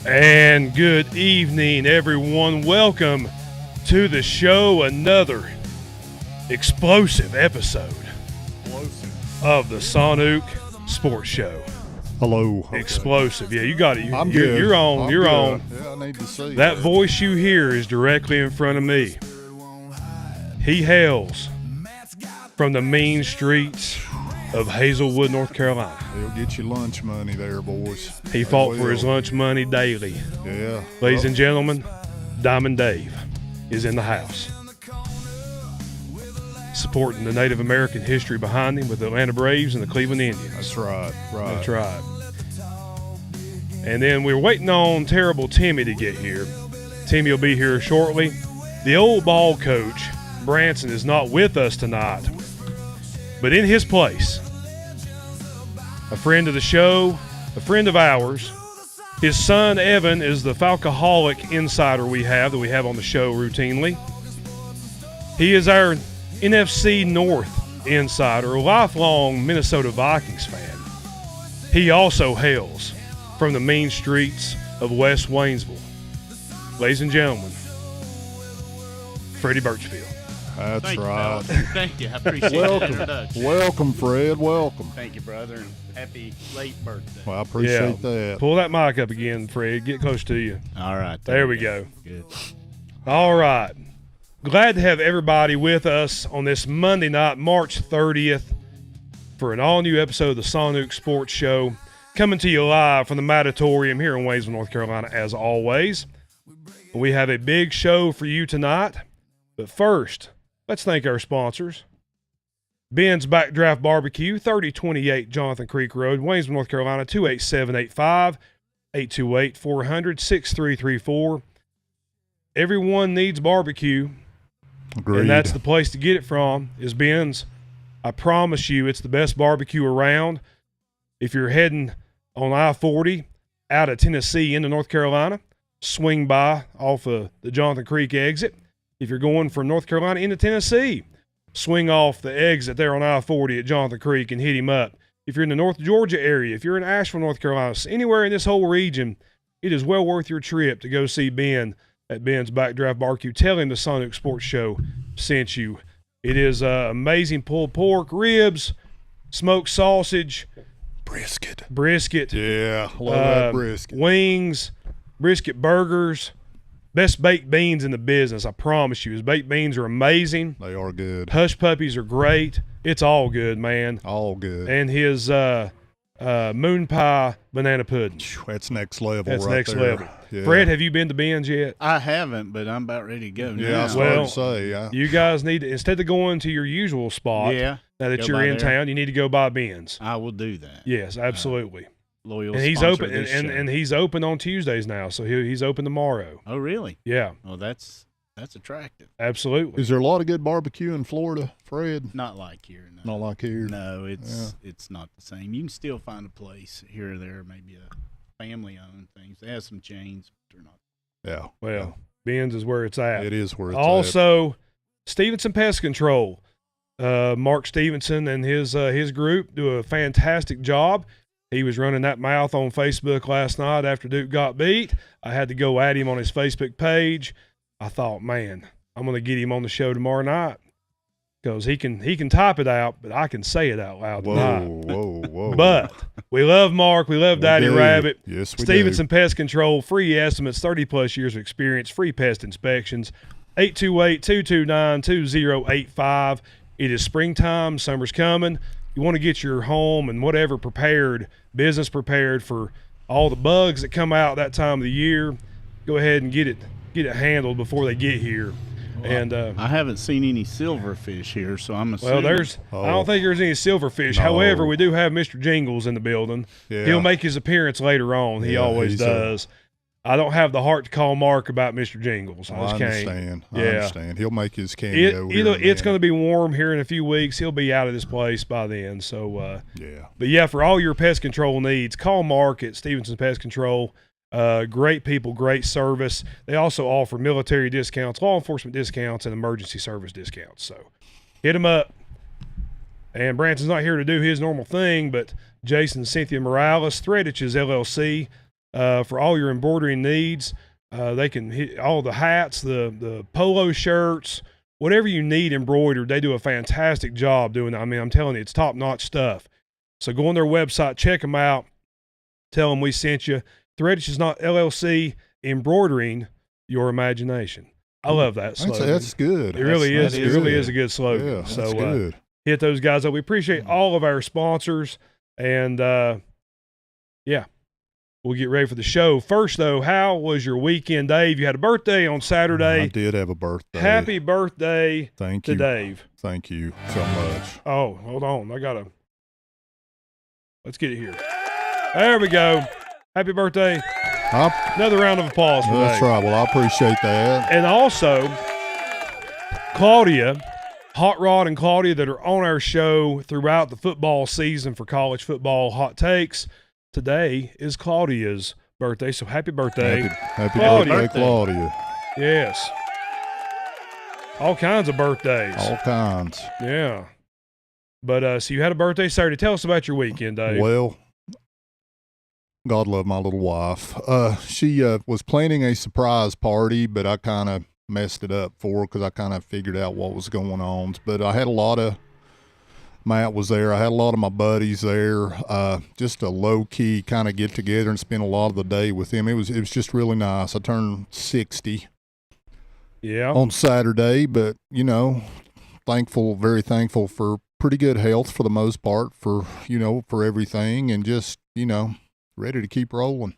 And good evening, everyone. Welcome to the show. Another explosive episode of the Saunook Sports Show. Hello. Okay. Explosive. Yeah, you got it. I'm good. You're on. You're on. Yeah, I need to see that voice you hear is directly in front of me. He hails from the mean streets of Hazelwood, North Carolina. He'll get you lunch money there, boys. He fought for his lunch money daily. Yeah. Ladies and gentlemen, Diamond Dave is in the house. Supporting the Native American history behind him with the Atlanta Braves and the Cleveland Indians. That's right. That's right. And then we're waiting on Terrible Timmy to get here. Timmy will be here shortly. The old ball coach, Branson, is not with us tonight. But in his place, a friend of the show, a friend of ours, his son Evan is the Falcoholic insider we have on the show routinely. He is our NFC North insider, a lifelong Minnesota Vikings fan. He also hails from the mean streets of West Waynesville. Ladies and gentlemen, Freddie Birchfield. That's Thank right. You, thank you. I appreciate that introduction. Welcome, Fred. Welcome. Thank you, brother, and happy late birthday. Well, I appreciate that. Pull that mic up again, Fred. Get close to you. All right. There we go. Good. All right. Glad to have everybody with us on this Monday night, March 30th, for an all-new episode of the Saunook Sports Show, coming to you live from the Matatorium here in Waynesville, North Carolina, as always. We have a big show for you tonight, but first, let's thank our sponsors. Ben's Backdraft Barbecue, 3028 Jonathan Creek Road, Waynesville, North Carolina, 28785, 828-400-6334. Everyone needs barbecue. Agreed. And that's the place to get it from, is Ben's. I promise you, it's the best barbecue around. If you're heading on I-40 out of Tennessee into North Carolina, swing by off of the Jonathan Creek exit. If you're going from North Carolina into Tennessee, swing off the exit there on I-40 at Jonathan Creek and hit him up. If you're in the North Georgia area, if you're in Asheville, North Carolina, anywhere in this whole region, it is well worth your trip to go see Ben at Ben's Backdraft Barbecue. Tell him the Saunook Sports Show sent you. It is amazing pulled pork, ribs, smoked sausage. Brisket. Yeah, love that brisket. Wings, brisket burgers. Best baked beans in the business, I promise you. His baked beans are amazing. They are good. Hush puppies are great. It's all good, man. All good. And his moon pie banana pudding. That's next level. That's right next there. level. Yeah. Fred, have you been to Ben's yet? I haven't, but I'm about ready to go now. Yeah, I was Well, to say. Yeah. You guys need to, instead of going to your usual spot, Yeah, now that go you're by in there. town, you need to go by Ben's. I will do that. Yes, absolutely. Loyal And he's sponsor open, of this show. and he's open on Tuesdays now, so he's open tomorrow. Oh, really? Yeah, Well, that's attractive. absolutely. Is there a lot of good barbecue in Florida, Fred? Not like here. No. Not like here. No, it's not the same. You can still find a place here or there, maybe a family-owned things. They have some chains, but they're not. Yeah. Well, Ben's is where it's at. It is where it's at. Also, Stevenson Pest Control. Mark Stevenson and his group do a fantastic job. He was running that mouth on Facebook last night after Duke got beat. I had to go at him on his Facebook page. I thought, man, I'm going to get him on the show tomorrow night because he can type it out, but I can say it out loud tonight. Whoa. But we love Mark. We love Daddy do. Rabbit. Yes, we Stevenson Pest Control, free estimates, 30-plus years of experience, free pest inspections, 828-229-2085. It is springtime. Summer's coming. You want to get your home and whatever prepared, business prepared for all the bugs that come out that time of the year. Go ahead and get it handled before they get here. Well, And I haven't seen any silverfish here, so I'm assuming. well, I don't think there's any silverfish. No. However, we do have Mr. Jingles in the building. Yeah. He'll make his appearance later on. He Yeah, always he's does. I don't have the heart to call Mark about Mr. Jingles. I I just can't. understand. I Yeah. understand. He'll make his cameo. It's going to be warm here in a few weeks. He'll be out of this place by then. So, Yeah. but yeah, for all your pest control needs, call Mark at Stevenson Pest Control. Great people, great service. They also offer military discounts, law enforcement discounts, and emergency service discounts. So, hit him up. And Branson's not here to do his normal thing, but Jason and Cynthia Morales, Threadiches LLC, for all your embroidering needs. They can hit all the hats, the polo shirts, whatever you need embroidered. They do a fantastic job doing that. I mean, I'm telling you, it's top-notch stuff. So go on their website, check them out, tell them we sent you. Threadish is not LLC, embroidering your imagination. I love that slogan. That's good. It really is. That It really is a good slogan. Yeah, so that's good. hit those guys up. We appreciate all of our sponsors, and yeah, we'll get ready for the show. First, though, how was your weekend, Dave? You had a birthday on Saturday. I did have a birthday. Happy birthday Thank to you. Dave. Thank you so much. Oh, hold on. Let's get it here. There we go. Happy birthday. Another round of applause for That's Dave. right. Well, I appreciate that. And also, Claudia, Hot Rod and Claudia, that are on our show throughout the football season for college football hot takes. Today is Claudia's birthday, so happy birthday. Happy Claudia. birthday, Claudia. Yes. All kinds of birthdays. All kinds. Yeah. But so you had a birthday Saturday. Tell us about your weekend, Dave. Well, God love my little wife. She was planning a surprise party, but I kind of messed it up for her because I kind of figured out what was going on. But I had a lot of Matt was there. I had a lot of my buddies there. Just a low key kind of get together and spend a lot of the day with him. It was just really nice. I turned 60 on Saturday, but very thankful for pretty good health for the most part, for everything, and just ready to keep rolling.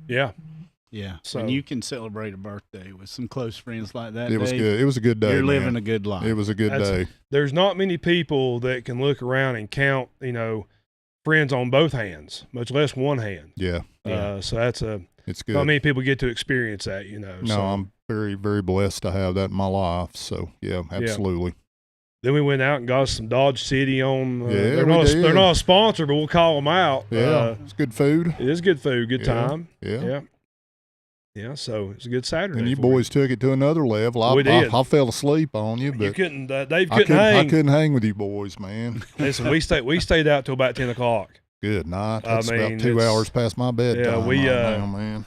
Yeah. Yeah. So and you can celebrate a birthday with some close friends like that. It was good. It was a good day. You're man. living a good life. It was a good day. There's not many people that can look around and count, friends on both hands, much less one hand. Yeah. So it's good. not many people get to experience that, No, so. I'm very, very blessed to have that in my life. So yeah, absolutely. Then we went out and got us some Dodge City on. Yeah, they're not a sponsor, but we'll call them out. Yeah, it's good food. It is good food, good time. Yeah. Yeah, so it's a good Saturday. And you boys took it to another level. We did. I fell asleep on you, but you couldn't. Dave couldn't hang. I couldn't hang with you boys, man. Listen, we stayed out till about 10 o'clock. Good night. That's I mean, about 2 hours past my bedtime. Yeah, man.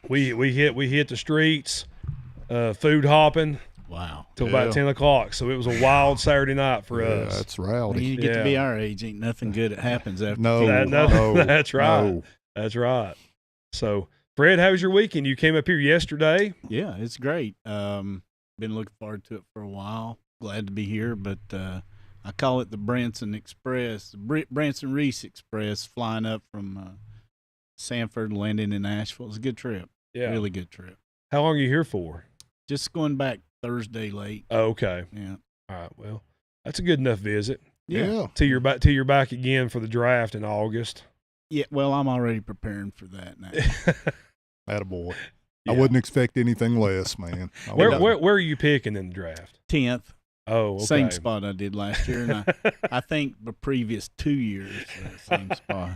We hit the streets, food hopping. Wow. Till about 10 o'clock. So it was a wild Saturday night for us. That's rowdy. When you get to be our age, ain't nothing good that happens after. No, that's right. No. That's right. So, Fred, how was your weekend? You came up here yesterday. Yeah, it's great. Been looking forward to it for a while. Glad to be here, but I call it the Branson Express, Branson Reese Express, flying up from Sanford, landing in Nashville. It was a good trip. Yeah. Really good trip. How long are you here for? Just going back Thursday late. Oh, okay. Yeah. All right. Well, that's a good enough visit. Yeah. Till you're back again for the draft in August. Yeah. Well, I'm already preparing for that now. Attaboy. Yeah. I wouldn't expect anything less, man. Where are you picking in the draft? 10th. Oh, okay. Same spot I did last year, and I think the previous 2 years, same spot.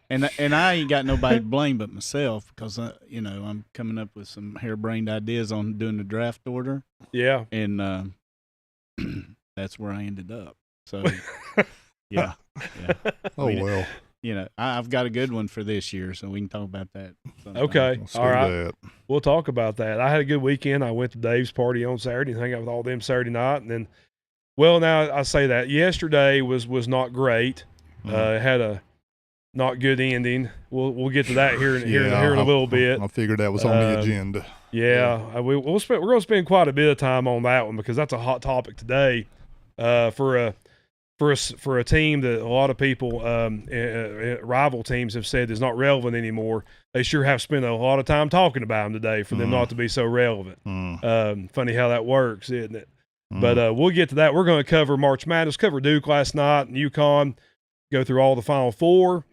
And I ain't got nobody to blame but myself because I'm coming up with some harebrained ideas on doing the draft order. Yeah, and that's where I ended up. So yeah. Oh well. I've got a good one for this year, so we can talk about that sometime. Okay. Let's All do right. that. We'll talk about that. I had a good weekend. I went to Dave's party on Saturday and hung out with all them Saturday night. And then, now I say that yesterday was not great. It had a not good ending. We'll get to that here in a little bit. I figured that was on the agenda. Yeah, we're going to spend quite a bit of time on that one because that's a hot topic today for a team that a lot of people, rival teams, have said is not relevant anymore. They sure have spent a lot of time talking about them today for them not to be so relevant. Funny how that works, isn't it? But we'll get to that. We're going to cover March Madness, cover Duke last night and UConn, go through all the Final Four.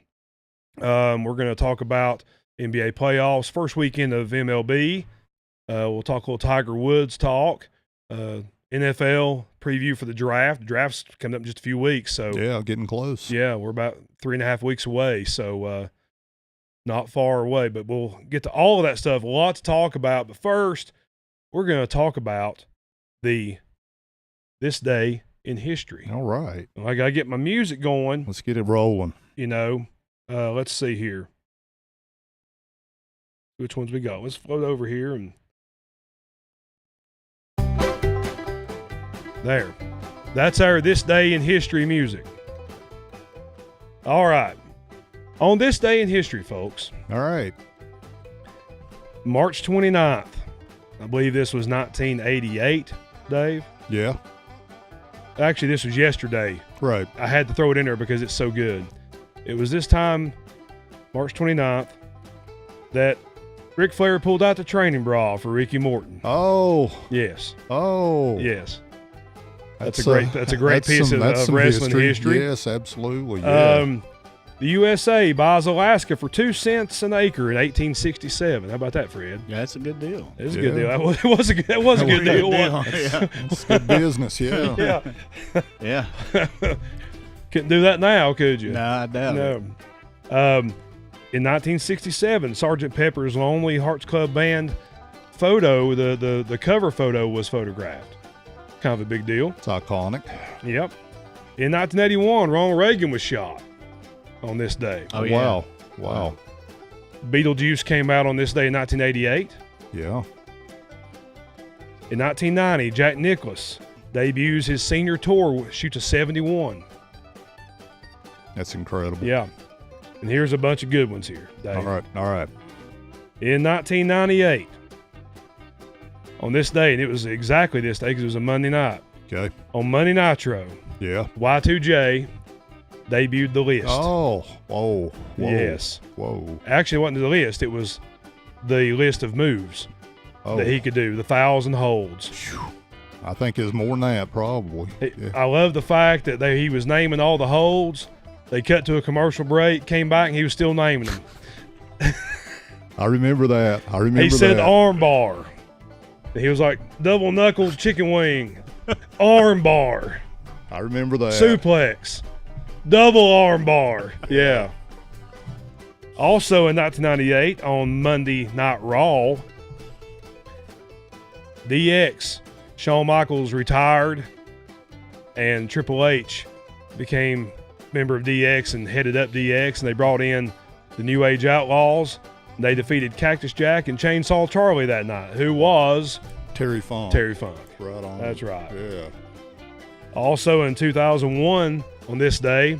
We're going to talk about NBA playoffs, first weekend of MLB. We'll talk a little Tiger Woods talk. NFL preview for the draft. The draft's coming up in just a few weeks. So yeah, getting close. Yeah, we're about 3.5 weeks away. So not far away, but we'll get to all of that stuff. A lot to talk about. But first, we're going to talk about this day in history. All right. Well, I got to get my music going. Let's get it rolling. Let's see here. which ones we got. Let's float over here and there. That's our This Day in History music. All right. On this day in history, folks, All right. March 29th, I believe this was 1988, Dave. Yeah. Actually, this was yesterday. Right. I had to throw it in there because it's so good. It was this time, March 29th, that Ric Flair pulled out the training bra for Ricky Morton. Oh. Yes. Oh. Yes. That's a great piece of some wrestling history. Yes, absolutely. Yeah. The USA buys Alaska for 2 cents an acre in 1867. How about that, Fred? Yeah, that's a good deal. It was a good deal. That was a good deal. Yeah. It's good business. Yeah. Yeah. Yeah. Couldn't do that now, could you? No, I doubt it. No. In 1967, Sgt. Pepper's Lonely Hearts Club Band photo, the cover photo was photographed. Kind of a big deal. It's iconic. Yep. In 1981, Ronald Reagan was shot on this day. Oh, yeah. Wow. Wow. Beetlejuice came out on this day in 1988. Yeah. In 1990, Jack Nicklaus debuts his senior tour, shoots a 71. That's incredible. Yeah. And here's a bunch of good ones here, Dave. All right. All right. In 1998, on this day, and it was exactly this day because it was a Monday night, Okay. on Monday Nitro, Yeah. Y2J debuted the list. Oh. Whoa. Whoa. Yes. Whoa. Actually, it wasn't the list. It was the list of moves Oh. that he could do, the 1,000 holds. I think it's more than that, probably. Yeah. I love the fact that he was naming all the holds. They cut to a commercial break, came back, and he was still naming them. I remember that. He said arm bar. He was like, double knuckles chicken wing, arm bar, I remember that. suplex, double arm bar. Yeah. Also in 1998, on Monday Night Raw, DX, Shawn Michaels retired, and Triple H became member of DX and headed up DX, and they brought in the New Age Outlaws. They defeated Cactus Jack and Chainsaw Charlie that night, who was Terry Funk. Terry Funk. Right on. That's right. Yeah. Also in 2001, on this day,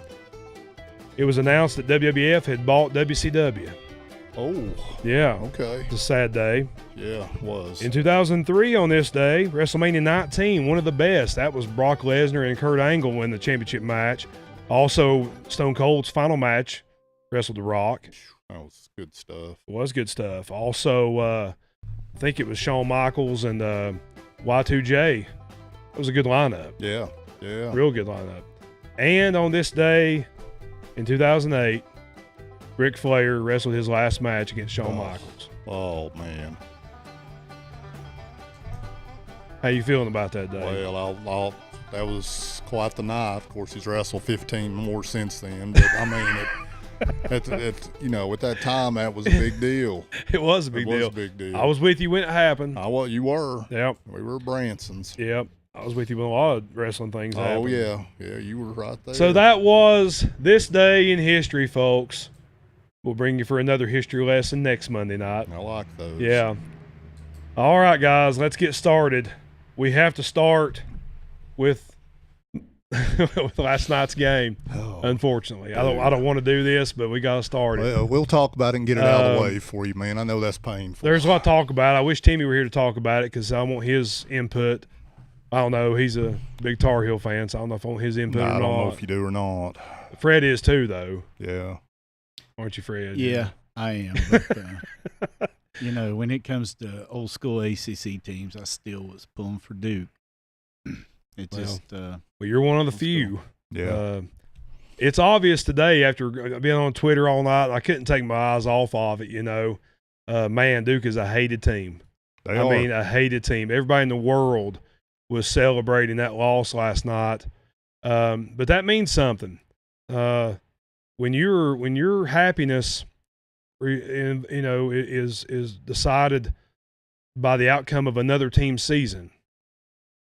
it was announced that WWF had bought WCW. Oh. Yeah. Okay. It's a sad day. Yeah, it was. In 2003, on this day, WrestleMania 19, one of the best. That was Brock Lesnar and Kurt Angle win the championship match. Also, Stone Cold's final match, wrestled The Rock. That was good stuff. It was good stuff. Also, I think it was Shawn Michaels and Y2J. It was a good lineup. Yeah. Yeah. Real good lineup. And on this day in 2008, Ric Flair wrestled his last match against Shawn Michaels. Oh, man. How you feeling about that day? Well, that was quite the night. Of course, he's wrestled 15 more since then. But, I mean, at that time, that was a big deal. It was a big deal. It was a big deal. I was with you when it happened. You were. Yep. We were Bransons. Yep. I was with you when a lot of wrestling things happened. Oh, yeah. Yeah, you were right there. So that was this day in history, folks. We'll bring you for another history lesson next Monday night. I like those. Yeah. All right, guys, let's get started. We have to start with with last night's game. Oh, unfortunately, I don't want to do this, but we got to start it. Well, we'll talk about it and get it out of the way for you, man. I know that's painful. There's a lot to talk about. I wish Timmy were here to talk about it because I want his input. I don't know. He's a big Tar Heel fan, so I don't know if I want his input or not. I don't know if you do or not. Fred is too, though. Yeah. Aren't you, Fred? Yeah, I am. But, when it comes to old school ACC teams, I still was pulling for Duke. Well, you're one of the few. Yeah. It's obvious today after being on Twitter all night. I couldn't take my eyes off of it. Man, Duke is a hated team. They are. mean, a hated team. Everybody in the world was celebrating that loss last night. But that means something. When your happiness, is decided by the outcome of another team's season,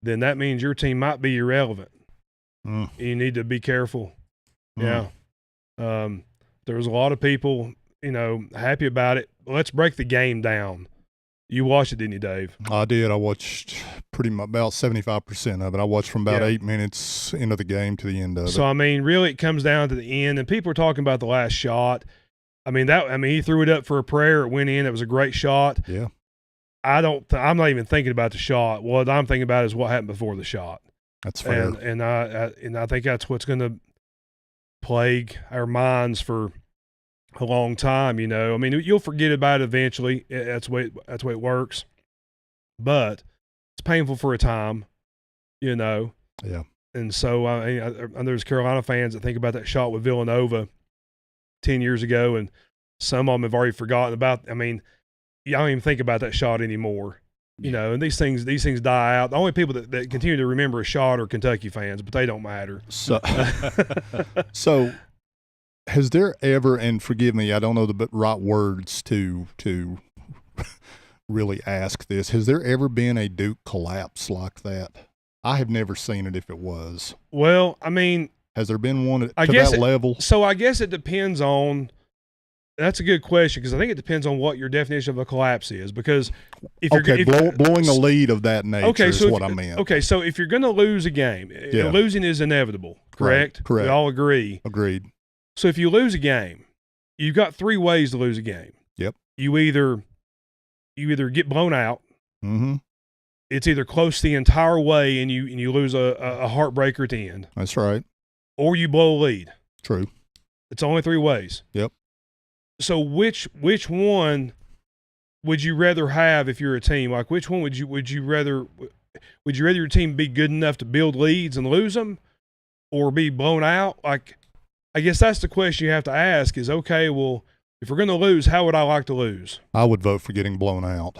then that means your team might be irrelevant. You need to be careful. Yeah. There was a lot of people, happy about it let's break the game down. You watched it, didn't you, Dave? I did. I watched pretty much about 75% of it. I watched from about Yeah. 8 minutes into the game to the end of So it. I mean, really, it comes down to the end, and people are talking about the last shot. I mean, he threw it up for a prayer. It went in. It was a great shot. Yeah. I'm not even thinking about the shot. What I'm thinking about is what happened before the shot. That's fair. And I think that's what's going to plague our minds for a long time. You know, I mean, you'll forget about it eventually. That's the way it works. But it's painful for a time, you know. Yeah. And so there's Carolina fans that think about that shot with Villanova 10 years ago, and some of them have already forgotten about. I mean, y'all don't even think about that shot anymore. You know, and these things die out. The only people that continue to remember a shot are Kentucky fans, but they don't matter. So, so has there ever, and forgive me, I don't know the right words to really ask this, has there ever been a Duke collapse like that? I have never seen it if it was. Well, I mean, has there been one to that level? So I guess it depends on – that's a good question, because I think it depends on what your definition of a collapse is. Because if you're blowing a lead of that nature is what I meant. Okay, so if you're going to lose a game, losing is inevitable, correct? Right, correct. We all agree. Agreed. So if you lose a game, you've got 3 ways to lose a game. Yep. You either get blown out. Mm-hmm. It's either close the entire way and you lose a heartbreaker at the end. That's right. Or you blow a lead. True. It's only 3 ways. Yep. So which one would you rather have if you're a team? Like, which one would you rather your team be good enough to build leads and lose them, or be blown out? Like, I guess that's the question you have to ask is, okay, well, if we're going to lose, how would I like to lose? I would vote for getting blown out.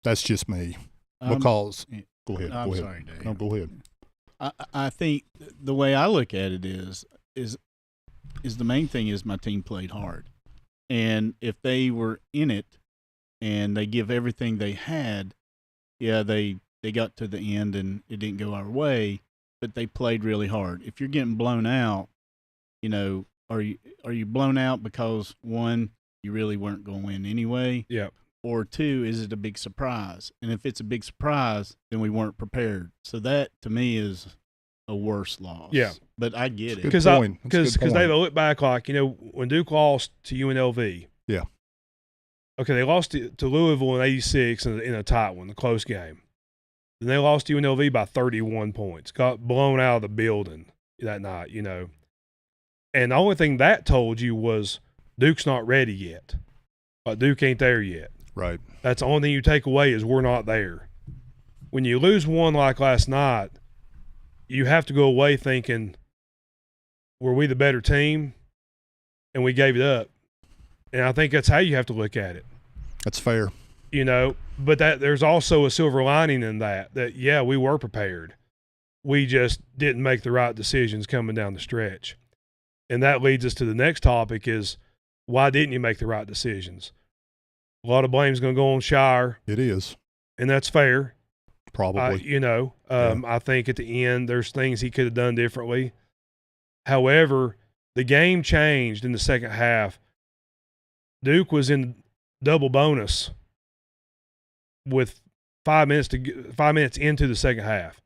That's just me. Because go ahead. I'm go ahead. sorry, Dave. No, go ahead. I think the way I look at it is the main thing is my team played hard. And if they were in it and they give everything they had, they got to the end and it didn't go our way, but they played really hard. If you're getting blown out, you know, are you blown out because, one, you really weren't going to win anyway? Yeah. Or 2, is it a big surprise? And if it's a big surprise, then we weren't prepared. So that, to me, is a worse loss. Yeah. But I get it. Because they look back, like, you know, when Duke lost to UNLV. Yeah. Okay, they lost to Louisville in '86 in a tight one, a close game. Then they lost to UNLV by 31 points. Got blown out of the building that night, you know. And the only thing that told you was Duke's not ready yet. Like, Duke ain't there yet. Right. That's the only thing you take away is we're not there. When you lose one like last night, you have to go away thinking, were we the better team? And we gave it up. And I think that's how you have to look at it. That's fair. You know, but there's also a silver lining in that, yeah, we were prepared. We just didn't make the right decisions coming down the stretch. And that leads us to the next topic is, why didn't you make the right decisions? A lot of blame is going to go on Shire. It is. And that's fair. Probably. You know, I think at the end there's things he could have done differently. However, the game changed in the second half. Duke was in double bonus with 5 minutes into the second half.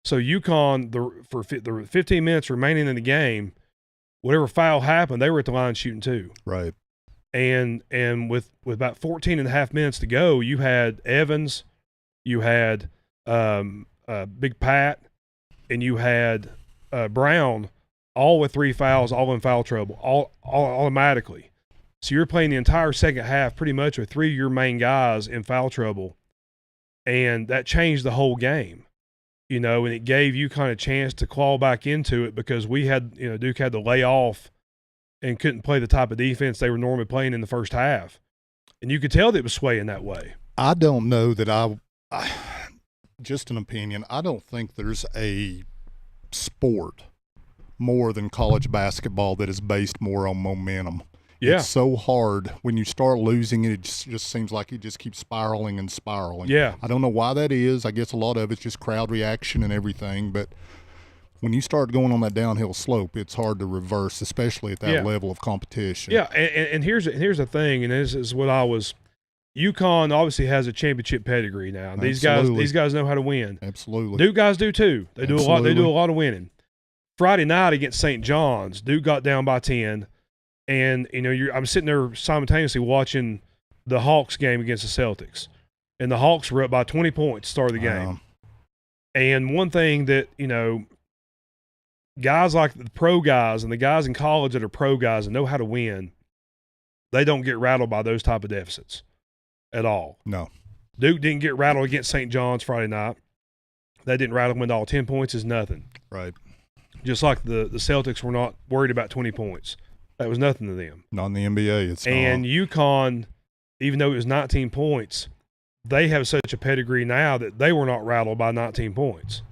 So UConn, for the 15 minutes remaining in the game, whatever foul happened, they were at the line shooting 2. Right. And with about 14 and a half minutes to go, you had Evans, you had Big Pat, and you had Brown, all with 3 fouls, all in foul trouble, all automatically. So you're playing the entire second half pretty much with 3 of your main guys in foul trouble, and that changed the whole game. You know, and it gave UConn a chance to claw back into it because Duke had to lay off and couldn't play the type of defense they were normally playing in the first half. And you could tell that it was swaying that way. I don't know that I just an opinion, I don't think there's a sport more than college basketball that is based more on momentum. Yeah. It's so hard. When you start losing it, it just seems like it just keeps spiraling and spiraling. Yeah. I don't know why that is. I guess a lot of it's just crowd reaction and everything, but when you start going on that downhill slope, it's hard to reverse, especially at that Yeah. level of competition. Yeah, and here's the thing, and this is what I was. UConn obviously has a championship pedigree now. These Absolutely. guys know how to win. Absolutely. Duke guys do too. They do a lot. They Absolutely. do a lot of winning. Friday night against St. John's, Duke got down by 10, and I'm sitting there simultaneously watching the Hawks game against the Celtics, and the Hawks were up by 20 points to start of the game. And one thing that guys like the pro guys and the guys in college that are pro guys and know how to win, they don't get rattled by those type of deficits at all. No. Duke didn't get rattled against St. John's Friday night. They didn't rattle them at all. 10 points is nothing. Right. Just like the Celtics were not worried about 20 points. That was nothing to them. Not in the NBA. It's and not. UConn, even though it was 19 points, they have such a pedigree now that they were not rattled by 19 points.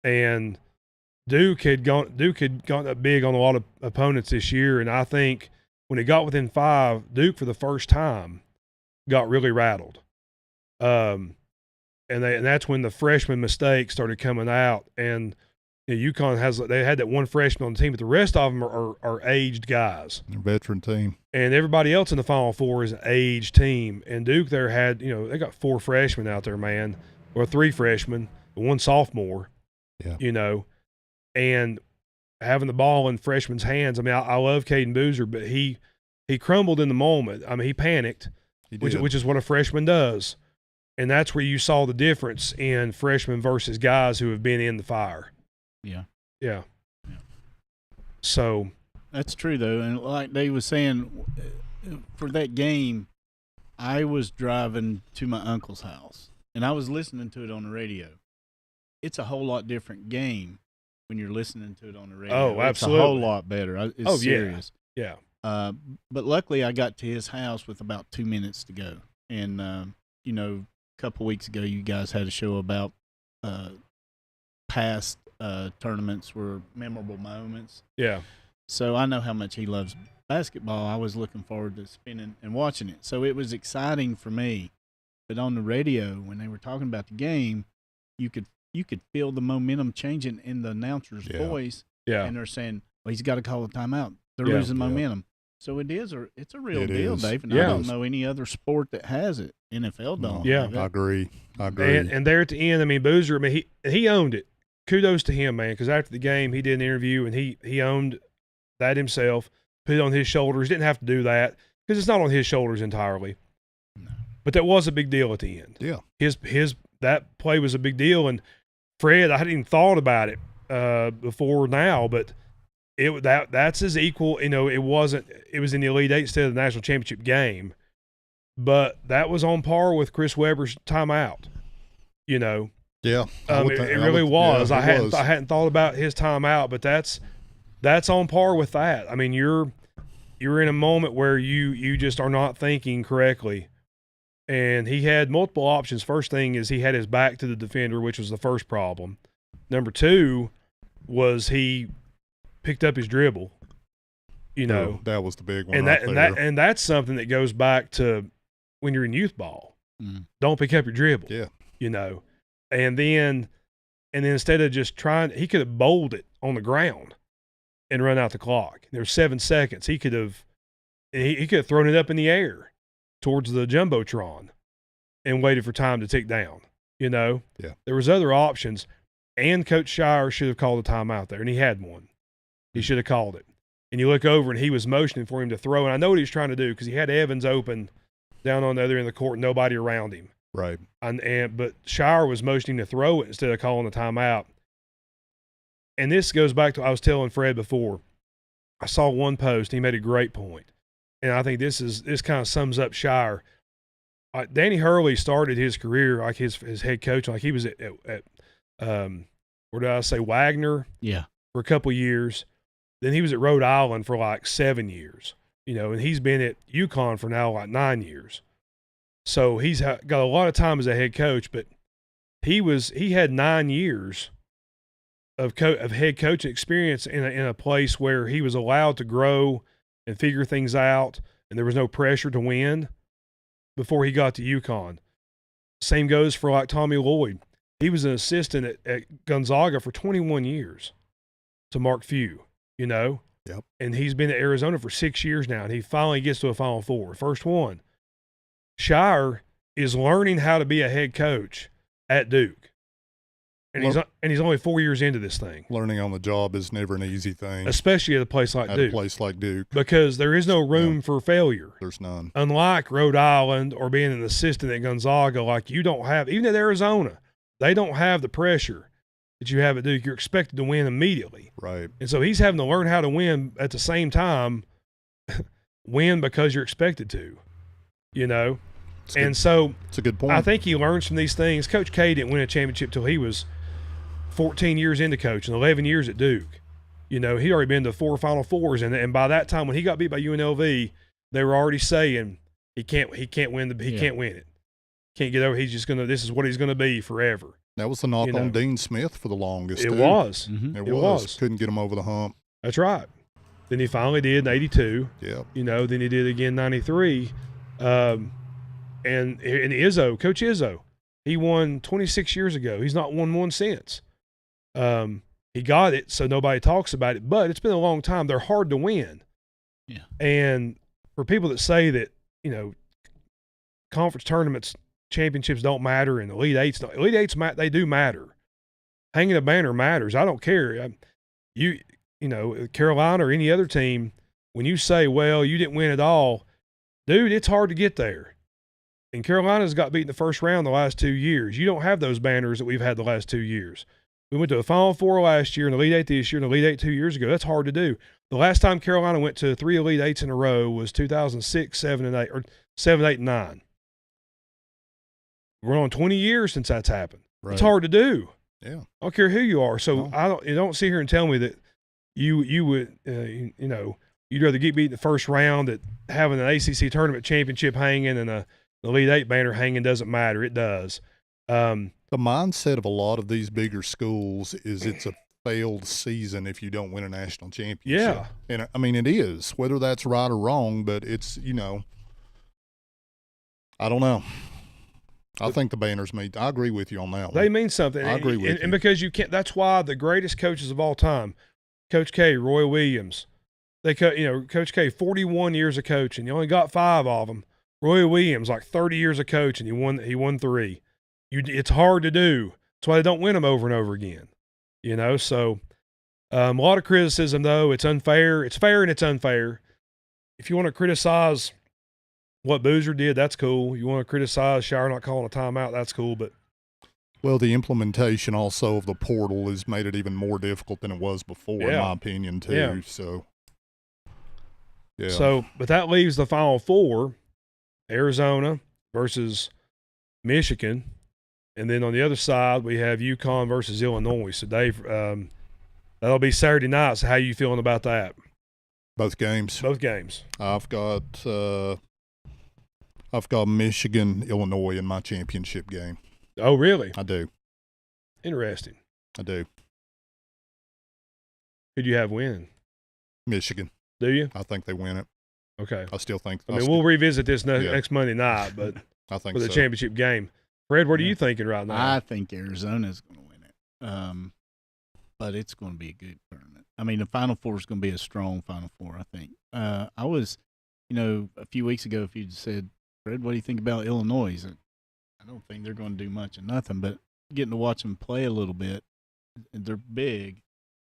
And Duke had gone up big on a lot of opponents this year, and I think when it got within 5, Duke for the first time got really rattled. And that's when the freshman mistakes started coming out. And UConn they had that one freshman on the team, but the rest of them are aged guys. A veteran team. And everybody else in the Final Four is an aged team. And Duke there had, they got 4 freshmen out there, man, or 3 freshmen, 1 sophomore. Yeah. And having the ball in freshmen's hands. I mean, I love Caden Boozer, but he crumbled in the moment. I mean, he panicked, which is what a freshman does. And that's where you saw the difference in freshmen versus guys who have been in the fire. Yeah. So that's true, though. And like Dave was saying, for that game, I was driving to my uncle's house, and I was listening to it on the radio. It's a whole lot different game when you're listening to it on the radio. Oh, absolutely. It's a whole lot better. It's serious. Yeah. But luckily, I got to his house with about 2 minutes to go. And, a couple weeks ago, you guys had a show about past tournaments were memorable moments. Yeah. So I know how much he loves basketball. I was looking forward to spending and watching it. So it was exciting for me. But on the radio, when they were talking about the game, you could feel the momentum changing in the announcer's voice. Yeah. And they're saying, well, he's got to call a timeout. They're losing momentum. So it's a real deal, Dave. And I don't know any other sport that has it. NFL don't. Yeah. I agree. And there at the end, I mean, Boozer, I mean, he owned it. Kudos to him, man, because after the game, he did an interview, and he owned that himself, put it on his shoulders. Didn't have to do that because it's not on his shoulders entirely. No. But that was a big deal at the end. Yeah. That play was a big deal. And Fred, I hadn't even thought about it before now, but that's his equal. It was in the Elite Eight instead of the national championship game, but that was on par with Chris Webber's timeout. Yeah. It really was. Yeah, I hadn't thought about his timeout, but that's on par with that. I mean, you're in a moment where you just are not thinking correctly. And he had multiple options. First thing is he had his back to the defender, which was the first problem. Number 2 was he picked up his dribble. That was the big one. And that's something that goes back to when you're in youth ball. Don't pick up your dribble. Yeah. And then instead of just trying, he could have bowled it on the ground and run out the clock. There were 7 seconds. He could have thrown it up in the air towards the jumbotron and waited for time to tick down. Yeah. There was other options, and Coach Shire should have called a timeout there, and he had one. He should have called it. And you look over, and he was motioning for him to throw, and I know what he was trying to do because he had Evans open down on the other end of the court, nobody around him. Right. But Shire was motioning to throw it instead of calling a timeout. And this goes back to what I was telling Fred before. I saw one post. He made a great point. And I think this kind of sums up Shire. Danny Hurley started his career like his head coach. Like he was at where did I say, Wagner? Yeah. For a couple of years. Then he was at Rhode Island for like 7 years. And he's been at UConn for now like 9 years. So he's got a lot of time as a head coach, but he had 9 years of head coaching experience in a place where he was allowed to grow and figure things out, and there was no pressure to win before he got to UConn. Same goes for like Tommy Lloyd. He was an assistant at Gonzaga for 21 years. to Mark Few, you know? Yep. And he's been at Arizona for 6 years now, and he finally gets to a Final Four. First one. Shire is learning how to be a head coach at Duke. And he's only 4 years into this thing. Learning on the job is never an easy thing, especially at a place like Duke. A place like Duke. Because there is no room for failure. There's none. Unlike Rhode Island or being an assistant at Gonzaga, like you don't have, even at Arizona, they don't have the pressure that you have at Duke. You're expected to win immediately. Right. And so he's having to learn how to win at the same time, win because you're expected to, you know? So it's a good point. I think he learns from these things. Coach K didn't win a championship till he was 14 years into coaching, 11 years at Duke. You know, he'd already been to 4 Final Fours, and by that time when he got beat by UNLV, they were already saying he can't win can't win it. Can't get over. He's just gonna. This is what he's gonna be forever. That was the knock on Dean Smith for the longest. It too. was. Mm-hmm. It was. Couldn't get him over the hump. That's right. Then he finally did in '82. Yeah. You know, then he did again in '93. And Izzo, Coach Izzo, he won 26 years ago. He's not won one since. He got it, so nobody talks about it. But it's been a long time. They're hard to win. Yeah. And for people that say that, you know, conference tournaments, championships don't matter, and Elite Eights, they do matter. Hanging a banner matters. I don't care. You know, Carolina or any other team, when you say, well, you didn't win at all, dude, it's hard to get there. And Carolina's got beat in the first round the last 2 years. You don't have those banners that we've had the last 2 years. We went to a Final Four last year, and Elite Eight this year, and Elite Eight 2 years ago. That's hard to do. The last time Carolina went to 3 Elite Eights in a row was 2006, 7, and 8, or 7, 8, and 9. We're on 20 years since that's happened. Right. It's hard to do. Yeah. I don't care who you are. So you don't sit here and tell me that you would you'd rather get beat in the first round, that having an ACC tournament championship hanging and a Elite Eight banner hanging doesn't matter. It does. The mindset of a lot of these bigger schools is it's a failed season if you don't win a national championship. Yeah. And I mean, it is, whether that's right or wrong, but it's, you know, I don't know. I think the banners mean, I agree with you on that one. They mean something. I agree with you. And because you can't, that's why the greatest coaches of all time, Coach K, Roy Williams, Coach K, 41 years of coaching. You only got 5 of them. Roy Williams, like 30 years of coaching, he won 3. It's hard to do. That's why they don't win them over and over again. You know, so a lot of criticism, though. It's unfair. It's fair and it's unfair. If you want to criticize what Boozer did, that's cool. You want to criticize Shire not calling a timeout, that's cool. But well, the implementation also of the portal has made it even more difficult than it was before, in my opinion, too. Yeah. So, yeah. So, but that leaves the Final Four, Arizona versus Michigan. And then on the other side, we have UConn versus Illinois. So, Dave, that'll be Saturday night. So, how are you feeling about that? Both games. Both games. I've got Michigan, Illinois in my championship game. Oh, really? I do. Interesting. I do. Who do you have winning? Michigan. Do you? I think they win it. Okay. I still think. We'll revisit this next Monday night, but I think for the championship game. Fred, what are you thinking right now? I think Arizona's going to win it, but it's going to be a good tournament. I mean, the Final Four is going to be a strong Final Four, I think. I was, a few weeks ago, if you'd said, Fred, what do you think about Illinois? I don't think they're going to do much of nothing, but getting to watch them play a little bit, they're big.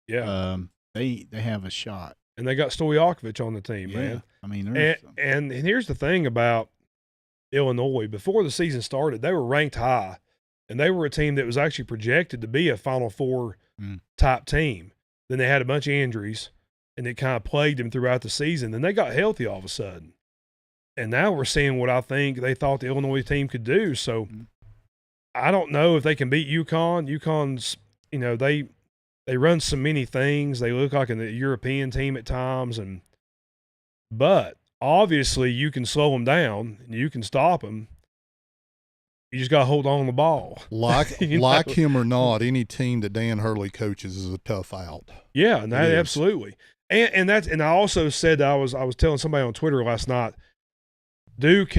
Yeah. They have a shot. And they got Stojakovic on the team, man. I mean, and here's the thing about Illinois. Before the season started, they were ranked high, and they were a team that was actually projected to be a Final Four type team. Then they had a bunch of injuries, and it kind of plagued them throughout the season. Then they got healthy all of a sudden. And now we're seeing what I think they thought the Illinois team could do. So I don't know if they can beat UConn. UConn's, they run so many things. They look like a European team at times, but obviously you can slow them down and you can stop them. You just got to hold on to the ball. Like him or not, any team that Dan Hurley coaches is a tough out. Yeah, and absolutely. And I also said I was telling somebody on Twitter last night, Duke,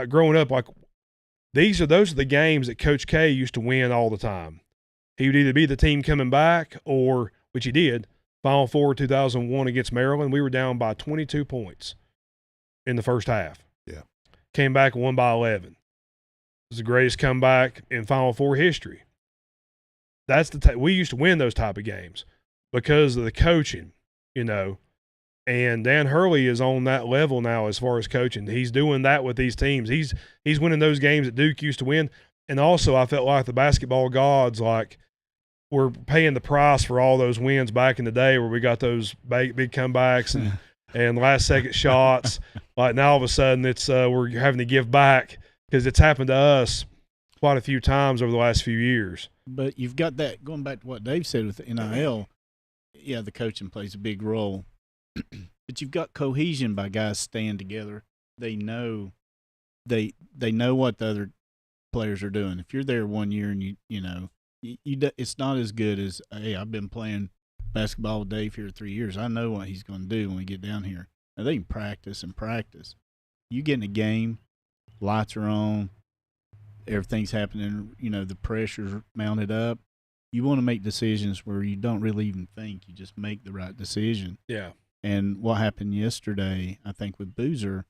growing up, like those are the games that Coach K used to win all the time. He would either be the team coming back, or which he did, Final Four 2001 against Maryland. We were down by 22 points in the first half. Yeah. Came back and won by 11. It was the greatest comeback in Final Four history. That's we used to win those type of games because of the coaching, you know. And Dan Hurley is on that level now as far as coaching. He's doing that with these teams. He's winning those games that Duke used to win. And also, I felt like the basketball gods, like, were paying the price for all those wins back in the day where we got those big comebacks and last-second shots. Like, now all of a sudden it's we're having to give back because it's happened to us quite a few times over the last few years. But you've got that, going back to what Dave said with the NIL, yeah, the coaching plays a big role. But you've got cohesion by guys staying together. They know what the other players are doing. If you're there 1 year and you know, it's not as good as, hey, I've been playing basketball with Dave here 3 years. I know what he's going to do when we get down here. Now, they can practice and practice. You get in a game, lights are on, everything's happening, you know, the pressure's mounted up. You want to make decisions where you don't really even think. You just make the right decision. Yeah. And what happened yesterday, I think, with Boozer,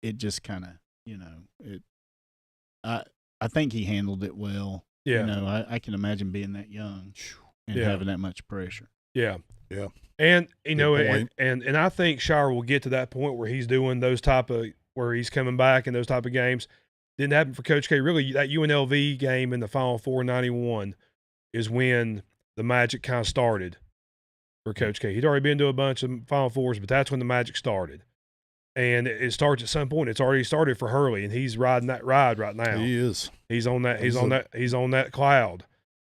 it just kind of, you know, I think he handled it well. Yeah. You know, I can imagine being that young and having that much pressure. Yeah. Yeah. And, you know, and I think Shire will get to that point where he's doing those type of, where he's coming back in those type of games. Didn't happen for Coach K. Really, that UNLV game in the Final Four 91 is when the magic kind of started for Coach K. He'd already been to a bunch of Final Fours, but that's when the magic started. And it starts at some point. It's already started for Hurley, and he's riding that ride right now. He is. He's on that. He's on that cloud.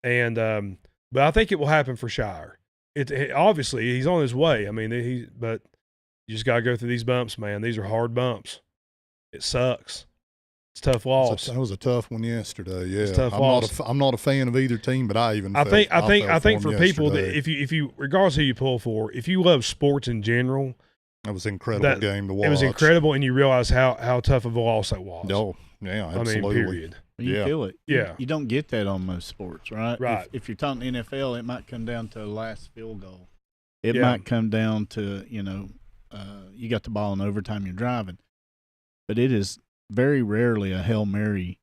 And but I think it will happen for Shire. It obviously he's on his way. I mean, but you just got to go through these bumps, man. These are hard bumps. It sucks. It's a tough loss. That was a tough one yesterday. Yeah, it's a tough loss. I'm not a fan of either team, but I think for people that if you regardless who you pull for, if you love sports in general, that was an incredible game to watch. It was incredible, and you realize how tough of a loss that was. Oh, yeah, absolutely. I mean, period. You feel it. Yeah. You don't get that on most sports, right? Right. If you're talking NFL, it might come down to a last field goal. It might come down to, you know, you got the ball in overtime, you're driving. But it is very rarely a Hail Mary.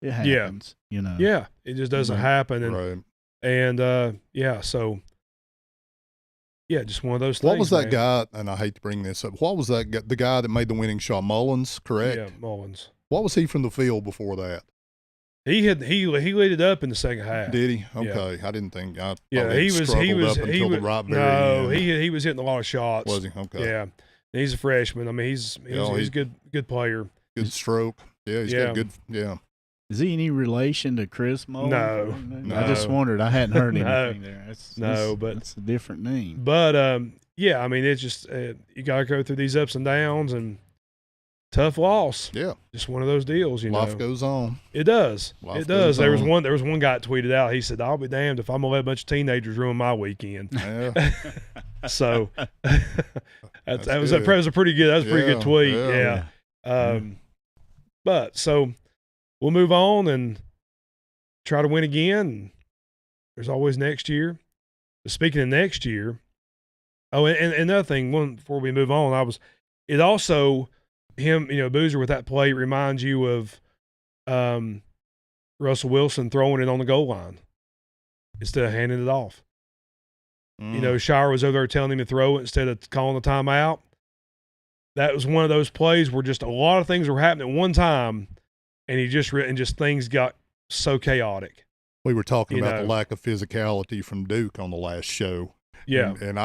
It happens, you know. Yeah, it just doesn't happen. And, right. And so, yeah, just one of those things. What was that guy, and I hate to bring this up, what was that guy, the guy that made the winning shot? Mullins, correct? Yeah, Mullins. What was he from the field before that? He lit it up in the second half. Did he? Okay, yeah. I didn't think. He was hitting a lot of shots. Was he? Okay. Yeah, and he's a freshman. I mean, he's a good player. Good stroke. Yeah, he's got good. Yeah. Is he any relation to Chris Mullins? No. I just wondered. I hadn't heard anything there. But it's a different name. But yeah, I mean, it's just you got to go through these ups and downs, and tough loss. Yeah, just one of those deals. You know, life goes on. It does. Life it does. There was one guy that tweeted out. He said, "I'll be damned if I'm gonna let a bunch of teenagers ruin my weekend." Yeah. So that was a pretty good. That was a pretty good tweet. Yeah. But so we'll move on and try to win again. There's always next year. But speaking of next year, and another thing, before we move on, it also him, you know, Boozer with that play reminds you of Russell Wilson throwing it on the goal line instead of handing it off. You know, Shire was over there telling him to throw it instead of calling the timeout. That was one of those plays where just a lot of things were happening at one time, and just things got so chaotic. We were talking about the lack of physicality from Duke on the last show. Yeah, when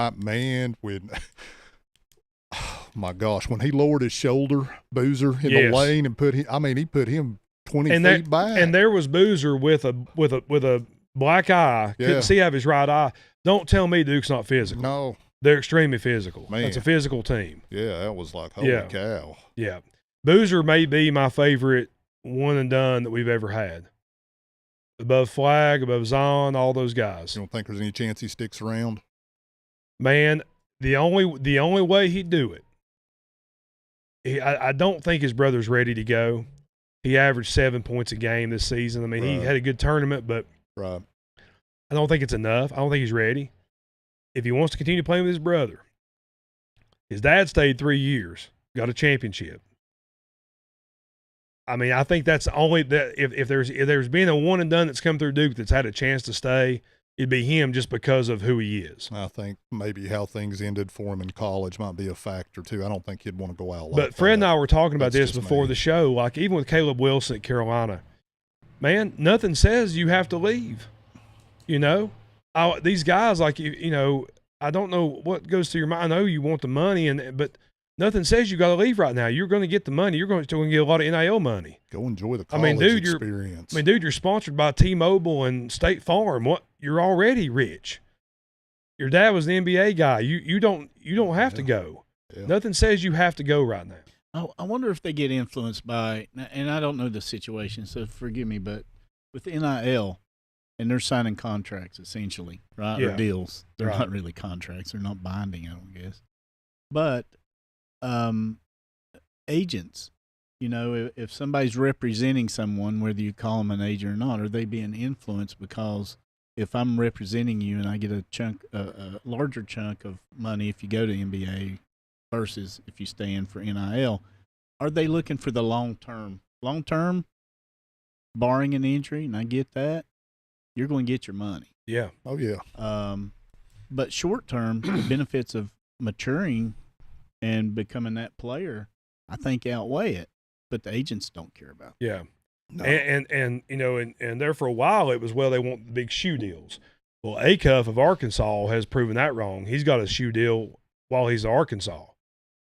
oh my gosh, when he lowered his shoulder, Boozer in the lane and he put him 20 feet back. And there was Boozer with a black eye, couldn't see out of his right eye. Don't tell me Duke's not physical. No. They're extremely physical. Man. It's a physical team. Yeah, that was like, holy cow. Yeah. Boozer may be my favorite one and done that we've ever had. Above Flag, above Zahn, all those guys. You don't think there's any chance he sticks around? Man, the only way he'd do it, I don't think his brother's ready to go. He averaged 7 points a game this season. I mean, he had a good tournament, but right. I don't think it's enough. I don't think he's ready. if he wants to continue playing with his brother, his dad stayed 3 years, got a championship. I mean, I think that's only that if there's been a one and done that's come through Duke that's had a chance to stay, it'd be him just because of who he is. I think maybe how things ended for him in college might be a factor too. I don't think he'd want to go out like But Fred and I were talking about That's this just before me. the show. Like even with Caleb Wilson at Carolina, man, nothing says you have to leave. You know, these guys like you know, I don't know what goes through your mind. I know you want the money, but nothing says you got to leave right now. You're going to get the money. You're going to get a lot of NIL money. Go enjoy the college experience. Dude, you're sponsored by T-Mobile and State Farm. You're already rich. Your dad was the NBA guy. You don't have to go. Yeah. Nothing says you have to go right now. Oh, I wonder if they get influenced by, and I don't know the situation, so forgive me, but with NIL, and they're signing contracts essentially, right? Yeah. Or deals. They're Right. not really contracts. They're not binding, I don't guess. But agents, you know, if somebody's representing someone, whether you call them an agent or not, are they being influenced? Because if I'm representing you and I get a larger chunk of money if you go to NBA versus if you stay in for NIL, are they looking for the long term? Long term, barring an injury, and I get that, you're going to get your money. Yeah. Oh yeah. But short term, the benefits of maturing and becoming that player, I think outweigh it. But the agents don't care about it. Yeah. No. And you know, and there for a while it was, well, they want the big shoe deals. Well, Acuff of Arkansas has proven that wrong. He's got a shoe deal while he's at Arkansas.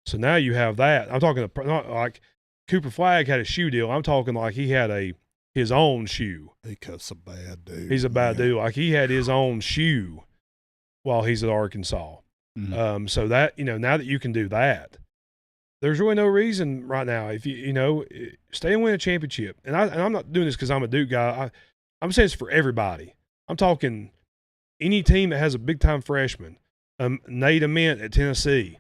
So now you have that. I'm talking not like Cooper Flagg had a shoe deal. I'm talking like he had his own shoe. Acuff's a bad dude. He's a bad man. dude. Like he had his own shoe while he's at Arkansas. Mhm. So that, you know, now that you can do that, there's really no reason right now. If you know, stay and win a championship. And I'm not doing this because I'm a Duke guy. I'm saying it's for everybody. I'm talking any team that has a big time freshman, Nate Ament at Tennessee,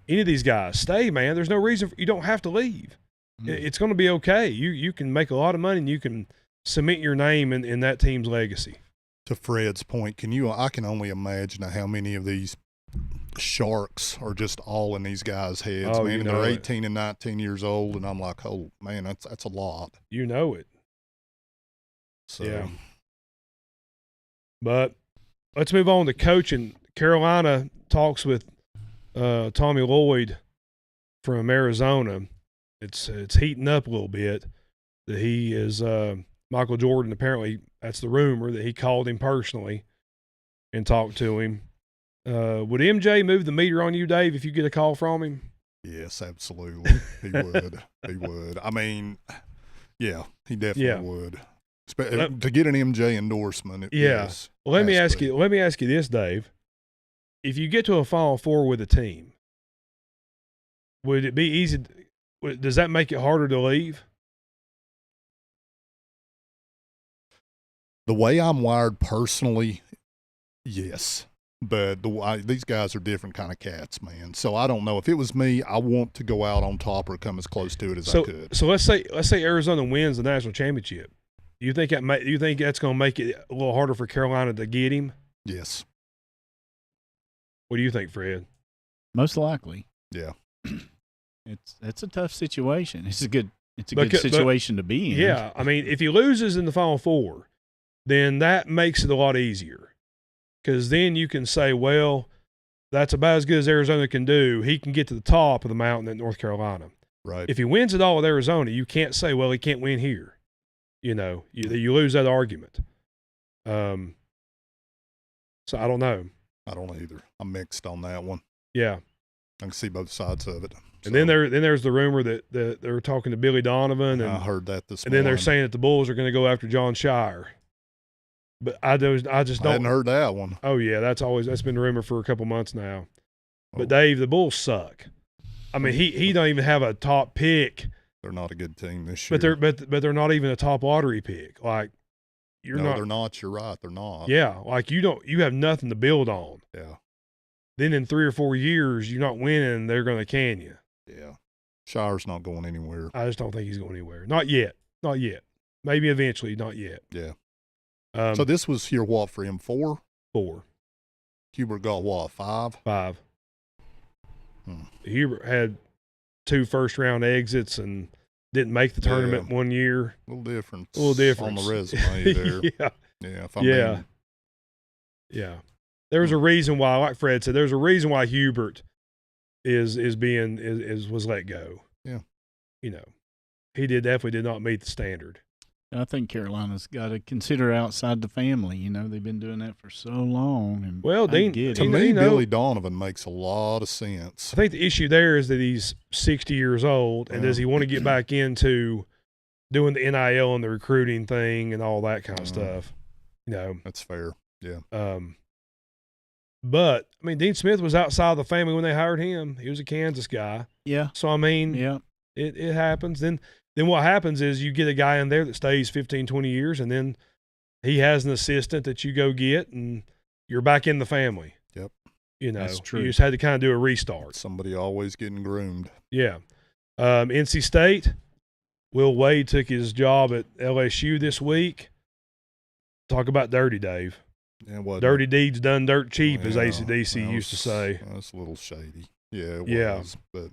any of these guys, stay, man. There's no reason you don't have to leave. It's going to be okay. You can make a lot of money and you can cement your name in that team's legacy. To Fred's point, I can only imagine how many of these sharks are just all in these guys' heads, Oh, man. you And know they're it. 18 and 19 years old, and I'm like, oh man, that's a lot. You know it. So Yeah. But let's move on to coaching. Carolina talks with Tommy Lloyd from Arizona. It's heating up a little bit that he is Michael Jordan. Apparently, that's the rumor that he called him personally and talked to him. Would MJ move the meter on you, Dave, if you get a call from him? yes, absolutely, he would. He would. I mean, yeah, he definitely would. To get an MJ endorsement. Yeah. Yes, Well, let me has ask to be. you. Let me ask you this, Dave. If you get to a Final Four with a team, would it be easy? Does that make it harder to leave? The way I'm wired personally, yes. But these guys are different kind of cats, man. So I don't know. If it was me, I want to go out on top or come as close to it as I could. So let's say Arizona wins the national championship. You think that's going to make it a little harder for Carolina to get him? Yes. What do you think, Fred? Most likely. Yeah. It's a tough situation. It's a good But- situation to be in. Yeah, I mean, if he loses in the Final Four, then that makes it a lot easier. Because then you can say, well, that's about as good as Arizona can do. He can get to the top of the mountain at North Carolina. Right. If he wins it all with Arizona, you can't say, well, he can't win here. You know, you lose that argument. So I don't know. I don't either. I'm mixed on that one. Yeah. I can see both sides of it. And then there's the rumor that they're talking to Billy Donovan, and I heard that this and morning. then they're saying that the Bulls are going to go after John Shire. But I just I don't. hadn't heard that one. Oh yeah, that's been the rumor for a couple months now. But Oh. Dave, the Bulls suck. I mean, he don't even have a top pick, They're not a good team this year. but they're not even a top lottery pick. Like they're not. You're right. They're not. Yeah, like you have nothing to build on. Yeah. Then in 3 or 4 years, you're not winning. They're going to can you. Yeah. Shire's not going anywhere. I just don't think he's going anywhere. Not yet. Not yet. Maybe eventually. Not yet. Yeah. So So this was here what for him 4? 4. Hubert got what, 5? 5. Hmm. Hubert had 2 first-round exits and didn't make the tournament one year. A little difference. A little difference on the resume there. Yeah. Yeah. Yeah. There's a reason why, like Fred said, there's a reason why Hubert was let go. Yeah. You know, he definitely did not meet the standard. I think Carolina's got to consider outside the family. You know, they've been doing that for so long. And Well, Dean, to me, Billy Donovan makes a lot of sense. I think the issue there is that he's 60 years old, and does he want to get back into doing the NIL and the recruiting thing and all that kind of stuff? You know, that's fair. Yeah. But I mean, Dean Smith was outside the family when they hired him. He was a Kansas guy. Yeah. So I mean, yeah, it happens. Then what happens is you get a guy in there that stays 15, 20 years, and then he has an assistant that you go get, and you're back in the family. Yep. You know, that's true. You just had to kind of do a restart. Somebody always getting groomed. Yeah. NC State, Will Wade took his job at LSU this week. Talk about dirty, Dave. Yeah, what? Dirty deeds done dirt cheap, as AC/DC used to say. That's a little shady. Yeah, it was. But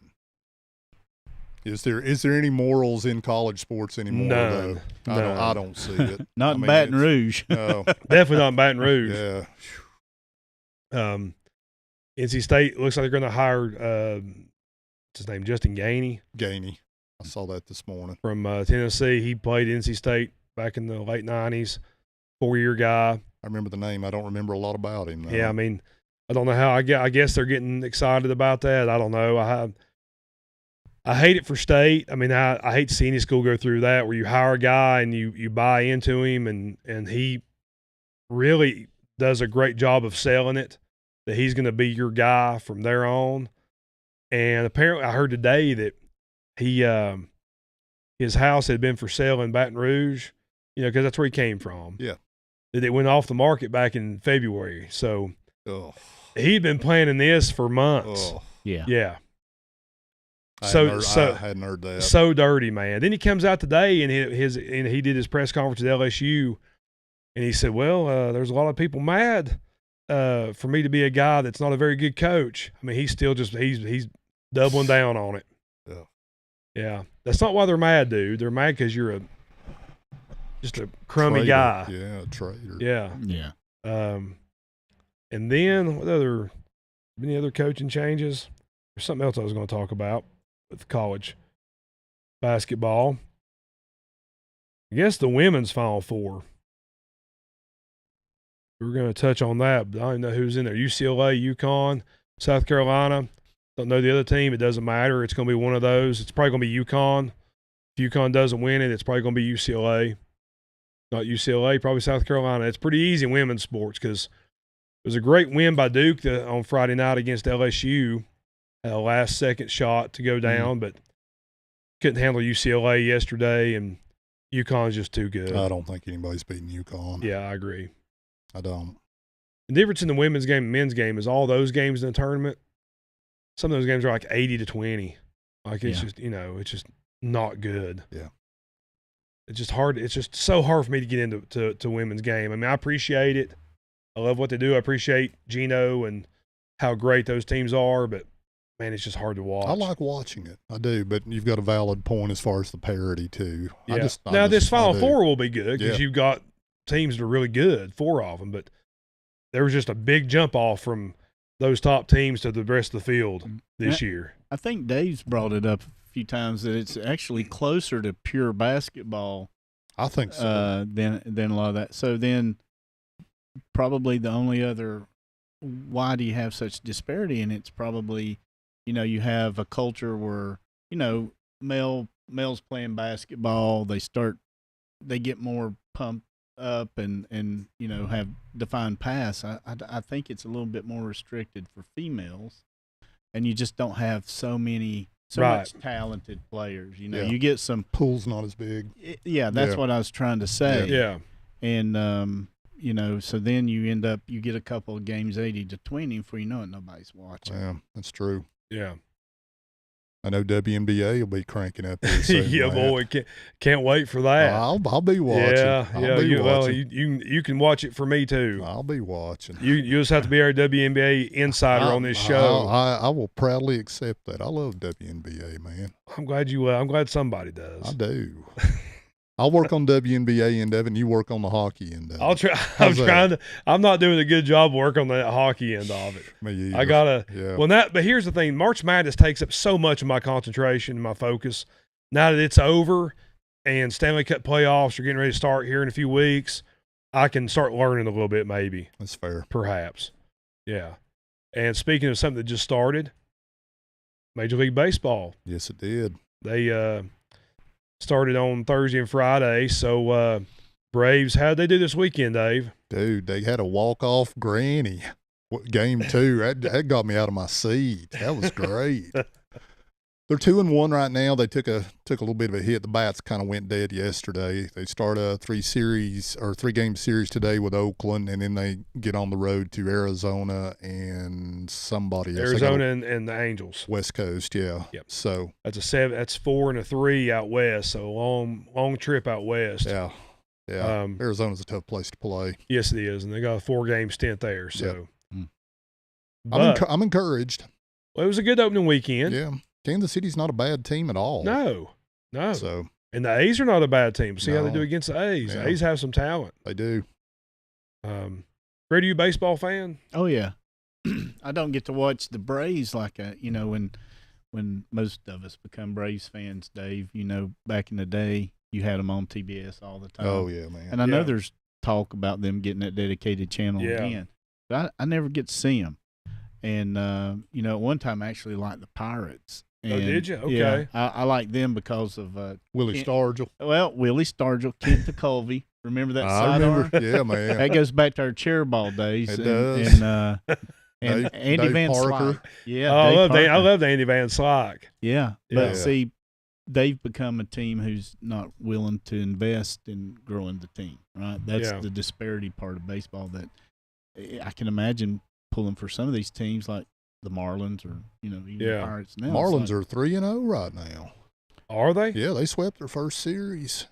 is there any morals in college sports anymore? None. Though? I don't see it. Not in Baton Rouge. No. Definitely not in Baton Rouge. Yeah. NC State looks like they're going to hire what's his name, Justin Gainey. I saw that this morning. From Tennessee. He played NC State back in the late 90s. 4-year guy. I remember the name. I don't remember a lot about him, though. Yeah, I mean, I don't know how. I guess they're getting excited about that. I don't know. I hate it for State. I mean, I hate to see any school go through that where you hire a guy and you buy into him and he really does a great job of selling it, that he's going to be your guy from there on. And apparently I heard today that his house had been for sale in Baton Rouge, you know, because that's where he came from. Yeah. That it went off the market back in February. So he'd been planning this for months. Yeah. Yeah. I hadn't heard that. So dirty, man. Then he comes out today and he did his press conference at LSU, and he said, "Well, there's a lot of people mad for me to be a guy that's not a very good coach." I mean, he's still just he's doubling down on it. Yeah. Yeah. That's not why they're mad, dude. They're mad because you're just a crummy guy. Yeah, a traitor. Yeah. Yeah. And then any other coaching changes? There's something else I was going to talk about with college basketball. I guess the women's Final Four. We're going to touch on that, but I don't know who's in there. UCLA, UConn, South Carolina. Don't know the other team. It doesn't matter. It's going to be one of those. It's probably going to be UConn. If UConn doesn't win it, it's probably going to be UCLA. Not UCLA, probably South Carolina. It's pretty easy in women's sports because it was a great win by Duke on Friday night against LSU. Had a last-second shot to go down, but couldn't handle UCLA yesterday, and UConn's just too good. I don't think anybody's beating UConn. Yeah, I agree. I don't. The difference in the women's game and men's game is all those games in the tournament, some of those games are like 80-20. Like, it's just, you know, it's just not good. Yeah. It's just hard. It's just so hard for me to get into to women's game. I mean, I appreciate it. I love what they do. I appreciate Gino and how great those teams are, but man, it's just hard to watch. I like watching it. I do, but you've got a valid point as far as the parity too. Yeah. This Final Four will be good because you've got teams that are really good, 4 of them, but there was just a big jump off from those top teams to the rest of the field this year. I think Dave's brought it up a few times that it's actually closer to pure basketball. I think so. Than a lot of that. So then probably the only other, why do you have such disparity? And it's probably, you know, you have a culture where, you know, males playing basketball, they get more pumped up and you know, have defined pass. I think it's a little bit more restricted for females, and you just don't have so much talented players. You know, you get some pool's not as big. That's what I was trying to say. Yeah. And you know, so then you get a couple of games 80-20 before you know it, nobody's watching. Yeah, that's true. Yeah. I know WNBA will be cranking up here soon. Yeah, Matt. boy, can't wait for that. I'll be watching. Yeah, I'll be well, watching. you can watch it for me too. I'll be watching. You just have to be our WNBA insider on this show. I will proudly accept that. I love WNBA, man. I'm glad you. I'm glad somebody does. I do. I'll work on WNBA end of it, and you work on the hockey end of it. I'll try. How's I'm trying to. I'm not doing a good job working on that hockey end of it. Me either. I gotta. Yeah. Well, but here's the thing: March Madness takes up so much of my concentration and my focus. Now that it's over, and Stanley Cup playoffs are getting ready to start here in a few weeks, I can start learning a little bit, maybe. That's fair. Perhaps. Yeah. And speaking of something that just started, Major League Baseball. Yes, it did. They started on Thursday and Friday. So Braves, how'd they do this weekend, Dave? Dude, they had a walk-off granny. Game 2, that got me out of my seat. That was great. They're 2-1 right now. They took a little bit of a hit. The bats kind of went dead yesterday. They start a 3-game series today with Oakland, and then they get on the road to Arizona and somebody else. Arizona and the Angels. West Coast, yeah. Yep. So That's 4 and a 3 out west. So long trip out west. yeah. Arizona's a tough place to play. Yes, it is, and they got a 4-game stint there. So, Yep. but, I'm encouraged. well, it was a good opening weekend. Yeah. Kansas City's not a bad team at all. No. So And the A's are not a bad team. See how they No. do against the A's. Yeah. The A's have some talent. they do. Grady, you a baseball fan? Oh yeah, I don't get to watch the Braves like when most of us become Braves fans, Dave. Back in the day, you had them on TBS all the time. Oh yeah, man. And I know Yeah. there's talk about them getting that dedicated channel Yeah. again, but I never get to see them. And at one time I actually liked the Pirates. And, did you? Yeah, Okay. I like them because of Willie Stargell. Willie Stargell, Kid McCulvey. Remember that I remember. sidearm? Yeah, man. That goes back to our chair ball days. It and, does. And Dave- Andy Dave Van Parker. Slyke. Yeah, I Dave love Parker. I love Andy Van Slyke. Yeah, Yeah. but see, they've become a team who's not willing to invest in growing the team. Right, that's Yeah. the disparity part of baseball that I can imagine pulling for some of these teams like the Marlins or even Yeah. the Pirates. Now Marlins are 3-0 right now. Are they? Yeah, they swept their first series.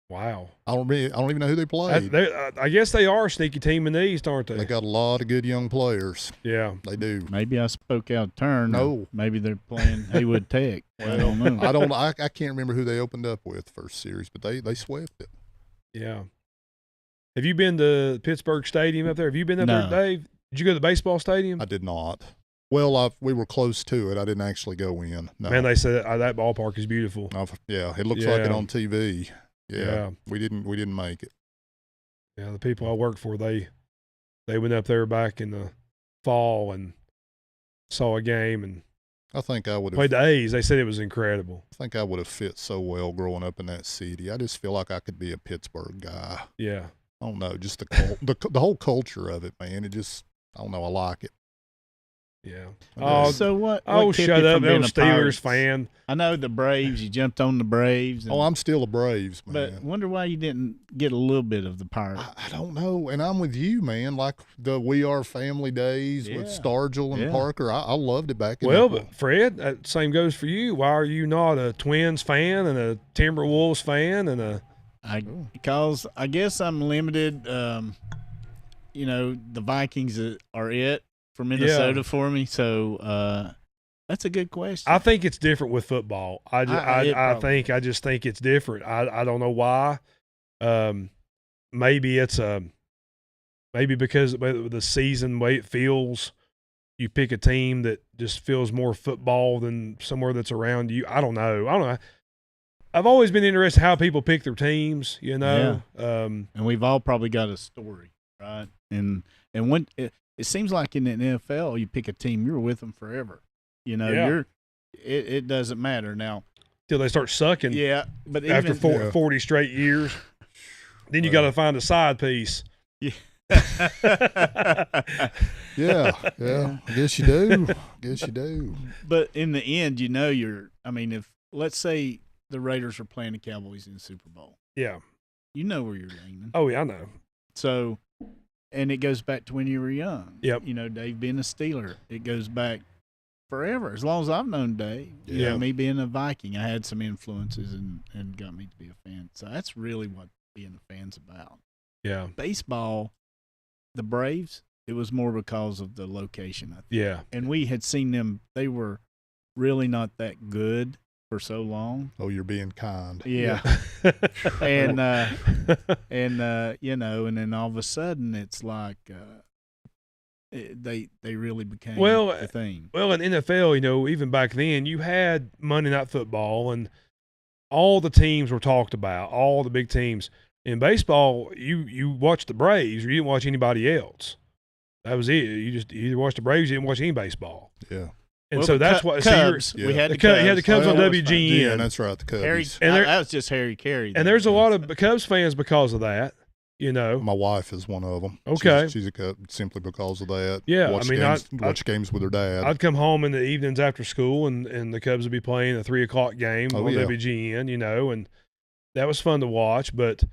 Wow. I don't even know who they played. I guess they are a sneaky team in the East, aren't they? They got a lot of good young players. Yeah. They do. Maybe I spoke out of turn. No. Maybe they're playing Haywood Tech. I don't know. I can't remember who they opened up with first series, but they swept it. Yeah. Have you been to Pittsburgh Stadium up there? Have you been up No. there, Dave? Did you go to the baseball stadium? I did not. Well, we were close to it. I didn't actually go in. No. Man, they said that ballpark is beautiful. It looks like it Yeah. on TV. Yeah. Yeah. We didn't make it. Yeah, the people I work for, they went up there back in the fall and saw a game and I think I would played have the A's. They said it was incredible. fit so well growing up in that city. I just feel like I could be a Pittsburgh guy. Yeah. I don't know, just the whole culture of it, man. I don't know, I like it. Yeah. Oh, So what? Oh, what kept shut you up. from I'm being a a Steelers Pirates? fan. I know the Braves. You jumped on the Braves. Oh, I'm still a Braves, man. But wonder why you didn't get a little bit of the Pirates. I don't know, and I'm with you, man. Like the We Are Family days with Yeah. Stargell and Yeah. Parker, I loved it back in Well, the but Fred, that same goes for you. Why are you not a Twins fan and a Timberwolves fan and a Because I guess I'm limited. The Vikings are it for Minnesota for me. So that's a good question. I think it's different with football. I just think it's different. I don't know why. Maybe it's maybe because of the season way it feels. You pick a team that just feels more football than somewhere that's around you. I don't know. I've always been interested in how people pick their teams. and we've all probably got a story, right? And when it seems like in the NFL, you pick a team, you're with them forever. Yeah. It doesn't matter now. till they start sucking. Yeah, but After even 40 straight years, then you got to find a side piece. Yeah. I guess you do. But in the end, if let's say the Raiders are playing the Cowboys in the Super Bowl, Yeah. you know where you're leaning. Oh yeah, I know. So, and it goes back to when you were young. Yep. Dave being a Steeler. It goes back forever, as long as I've known Dave. Yeah. Me being a Viking, I had some influences and got me to be a fan. So that's really what being a fan's about. Yeah. Baseball, the Braves, it was more because of the location, I think. Yeah. And we had seen them, they were really not that good for so long. Oh, you're being kind. Yeah. and and then all of a sudden it's like they really became the thing. Well, in NFL, even back then, you had Monday Night Football, and all the teams were talked about, all the big teams. In baseball, you watched the Braves, or you didn't watch anybody else. That was it. You either watched the Braves, you didn't watch any baseball. Yeah. And so that's what Cubs. Yeah. We had the you Cubs. had the Cubs on That was WGN. Yeah, that's right. The Cubbies. that was just Harry Carey. And there's a lot of Cubs fans because of that. My wife is one of them. Okay. She's a Cub simply because of that. Yeah, Watch games with her dad. I'd come home in the evenings after school, and the Cubs would be playing a 3:00 game on WGN, and that was fun to watch. But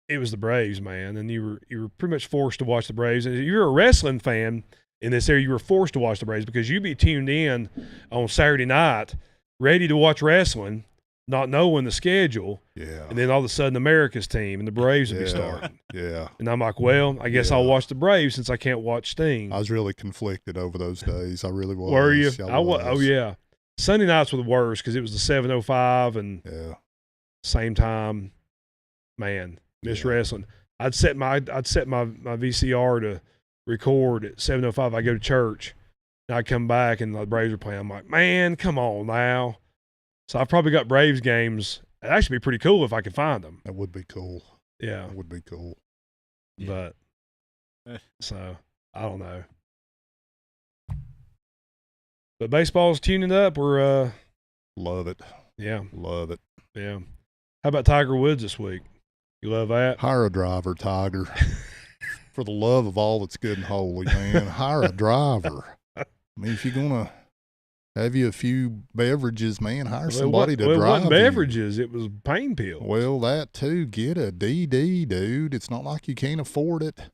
it was the Braves, man, and you were pretty much forced to watch the Braves. And if you're a wrestling fan in this area, you were forced to watch the Braves because you'd be tuned in on Saturday night, ready to watch wrestling, not knowing the schedule. Yeah. And then all of a sudden, America's team and the Braves would be starting. Yeah. And I'm like, well, I guess I'll watch the Braves since I can't watch Sting. I was really conflicted over those days. I really was. Were you? I was. Oh, yeah. Sunday nights were the worst because it was the 7:05 and same time. Man, miss wrestling. I'd set my VCR to record at 7:05. I go to church, and I come back and the Braves are playing. I'm like, man, come on now. So I've probably got Braves games. It'd actually be pretty cool if I could find them. That would be cool. Yeah, that would be cool. But so I don't know. But baseball's tuning up. We're love it. Yeah, love it. Yeah. How about Tiger Woods this week? You love that? Hire a driver, Tiger. For the love of all that's good and holy, man, hire a driver. I mean, if you're gonna have you a few beverages, man, hire somebody to drive. It wasn't beverages; it was pain pills. Well, that too. Get a DD, dude. It's not like you can't afford it.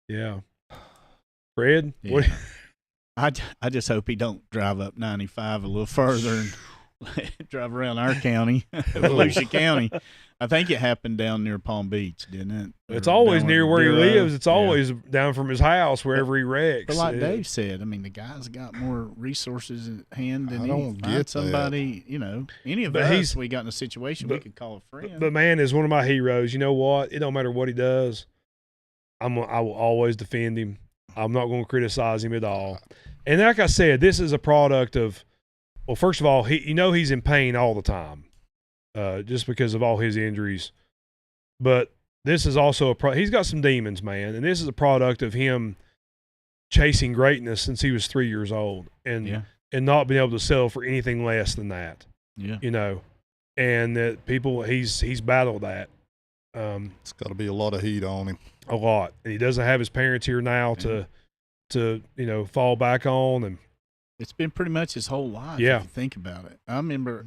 Yeah. Fred, yeah. I just hope he don't drive up 95 a little further and drive around our county, Volusia County. I think it happened down near Palm Beach, didn't it? It's always near where he lives. It's always down from his house, wherever he wrecks. But like Dave said, I mean, the guy's got more resources at hand than he find somebody, any of us, we got in a situation we could call a friend. But man is one of my heroes. You know what? It don't matter what he does. I will always defend him. I'm not going to criticize him at all. And like I said, this is a product of, well, first of all, he's in pain all the time. Just because of all his injuries. But this is also he's got some demons, man. And this is a product of him chasing greatness since he was 3 years old and not being able to settle for anything less than that. Yeah. And that he's battled that. It's got to be a lot of heat on him. A lot. And he doesn't have his parents here now to fall back on. And it's been pretty much his whole life, if you think about it. I remember,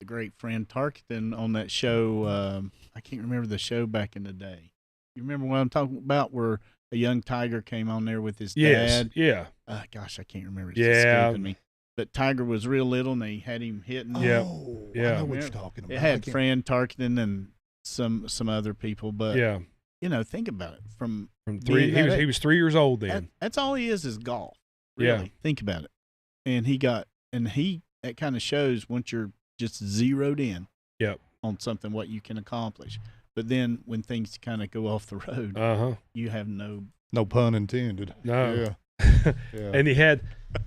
the great Fran Tarkenton on that show. I can't remember the show back in the day. You remember what I'm talking about, where a young Tiger came on there with his dad? Yeah. Gosh, I can't remember. It's escaping me. But Tiger was real little, and they had him hitting. Yeah. I know what you're talking about. It had Fran Tarkenton and some other people, but think about it. From 3, he was 3 years old then. That's all he is golf. Really. Yeah. Think about it. And that kind of shows once you're just zeroed in on something, what you can accomplish. But then when things kind of go off the road, you have no pun intended. No. Yeah.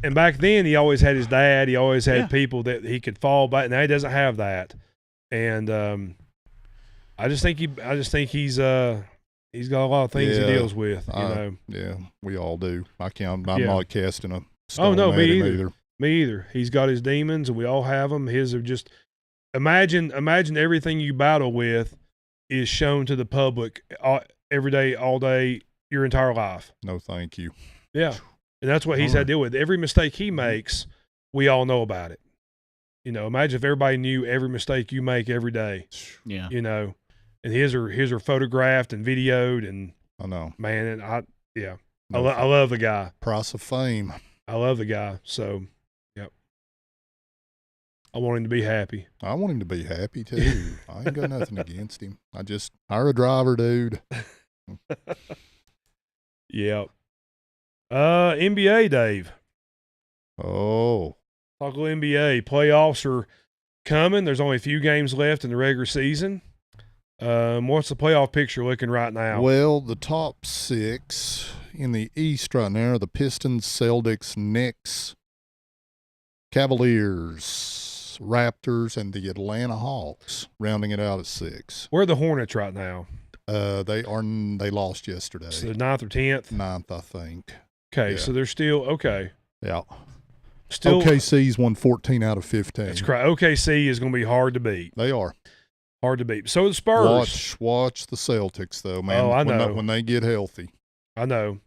And back then he always had his dad. He always had people that he could fall back. Now he doesn't have that. And I just think he's got a lot of things he deals with. Yeah, we all do. I'm not casting a stone no, at me him either. Me either. He's got his demons, and we all have them. His are just imagine everything you battle with is shown to the public every day, all day, your entire life. No, thank you. Yeah, and that's what he's had to deal with. Every mistake he makes, we all know about it. Imagine if everybody knew every mistake you make every day. Yeah. And his are photographed and videoed, and I know, man, and I love the guy. Price of fame. I love the guy. So. I want him to be happy. I want him to be happy too. I ain't got nothing against him. I just hire a driver, dude. Yep. NBA, Dave. Oh, Talk a little NBA. Playoffs are coming. There's only a few games left in the regular season. What's the playoff picture looking right now? well, the top 6 in the East right now are the Pistons, Celtics, Knicks, Cavaliers, Raptors, and the Atlanta Hawks, rounding it out at 6. Where are the Hornets right now? They lost yesterday. So the 9th or 10th? 9th, I think. Okay, Yeah. so they're still okay. Yeah. Still OKC's won 14 out of 15. That's correct. OKC is going to be hard to beat. They are. Hard to beat. So the Spurs. Watch the Celtics though, man. Oh, I know. When they get healthy. I know.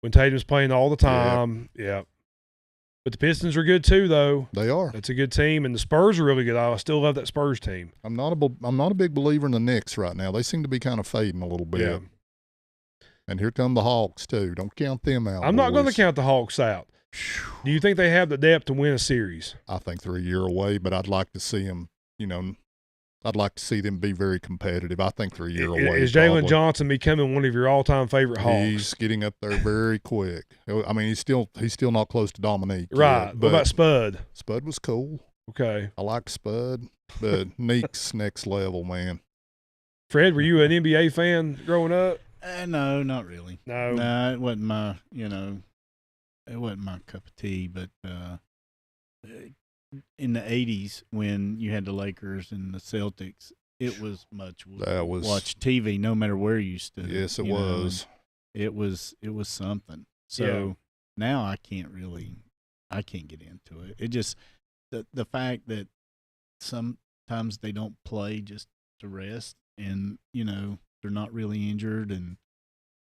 When Tatum's playing all the time. Yeah. But the Pistons are good too, though. They are. That's a good team, and the Spurs are really good. I still love that Spurs team. I'm not a big believer in the Knicks right now. They seem to be kind of fading a little bit. Yeah. And here come the Hawks too. Don't count them out. I'm not going to boys. count the Hawks out. Do you think they have the depth to win a series? I think they're a year away, but I'd like to see them. I'd like to see them be very competitive. I think they're a year away. Is Jalen probably. Johnson becoming one of your all-time favorite Hawks? He's getting up there very quick. I mean, he's still not close to Dominique. Right. Yet, What about Spud? Spud was cool. Okay. I like Spud, but Neek's next level, man. Fred, were you an NBA fan growing up? No, not really. No. No, it wasn't my, it wasn't my cup of tea. But in the 80s, when you had the Lakers and the Celtics, it was watch TV no matter where you stood. Yes, it you know, was. It was something. So now I can't get into it. It just the fact that sometimes they don't play just to rest, and they're not really injured, and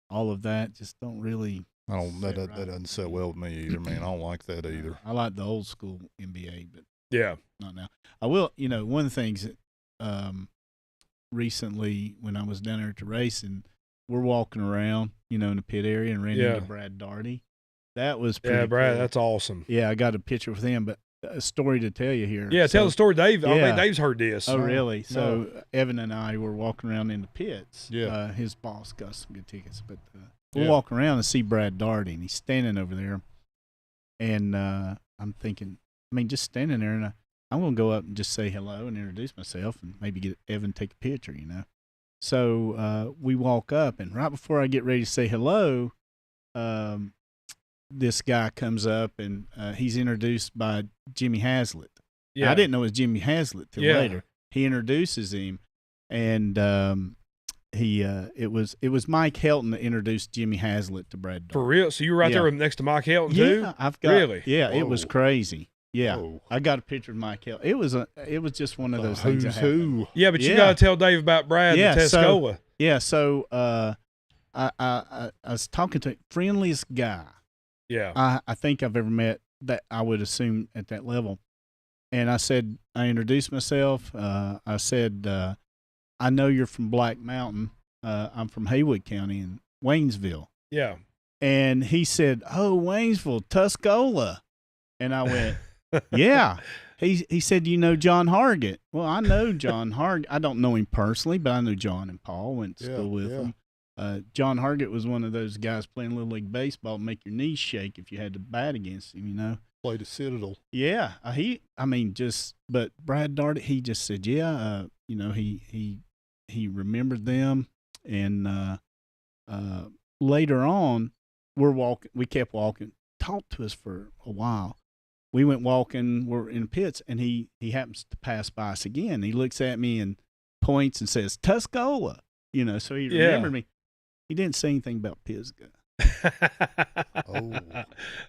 all of that just don't really. That doesn't sit well with me either, man. I don't like that either. I like the old school NBA, but Yeah. not now. I will. One of the things that recently when I was down there at the race, and we're walking around, in the pit area, and ran into Brad Daugherty. That was pretty Yeah, Brad, cool. that's awesome. Yeah, I got a picture with him, but a story to tell you here. Yeah, tell the story, Dave. I Yeah. think Dave's heard this. Oh, really? So No. Evan and I were walking around in the pits. Yeah. His boss got some good tickets, but we're walking around and see Brad Daugherty, and he's standing over there. And I'm thinking, just standing there, and I'm going to go up and just say hello and introduce myself and maybe get Evan to take a picture, So we walk up, and right before I get ready to say hello, this guy comes up, and he's introduced by Jimmy Haslett. Yeah. I didn't know it was Jimmy Haslett till later. He introduces him, and it was Mike Helton that introduced Jimmy Haslett to Brad Daugherty. For real? So you were right there next to Mike Helton, too? Yeah, I've got. Really? Yeah, Whoa. it was crazy. Yeah, Whoa. I got a picture of Mike Helton. It was just one of those things. Who's that happened. who? Yeah, but you Yeah. got to tell Dave about Brad Yeah, and Tescola. Yeah, so I was talking to friendliest guy Yeah. I think I've ever met, that I would assume at that level. And I introduced myself. I said, I know you're from Black Mountain. I'm from Haywood County in Waynesville. Yeah. And he said, "Oh, Waynesville, Tuscola." And I went, "Yeah." He said, "You know John Hargett?" Well, I know John Hargett. I don't know him personally, but I know John and Paul. Went to school with him. John Hargett was one of those guys playing Little League Baseball, make your knees shake if you had to bat against him, Played a Citadel. Yeah, but Brad Daugherty, he just said, yeah, he remembered them, and later on, we kept walking, talked to us for a while. We went walking, we're in the pits, and he happens to pass by us again. He looks at me and points and says, "Tuscola," so he remembered me. He didn't say anything about Pisgah.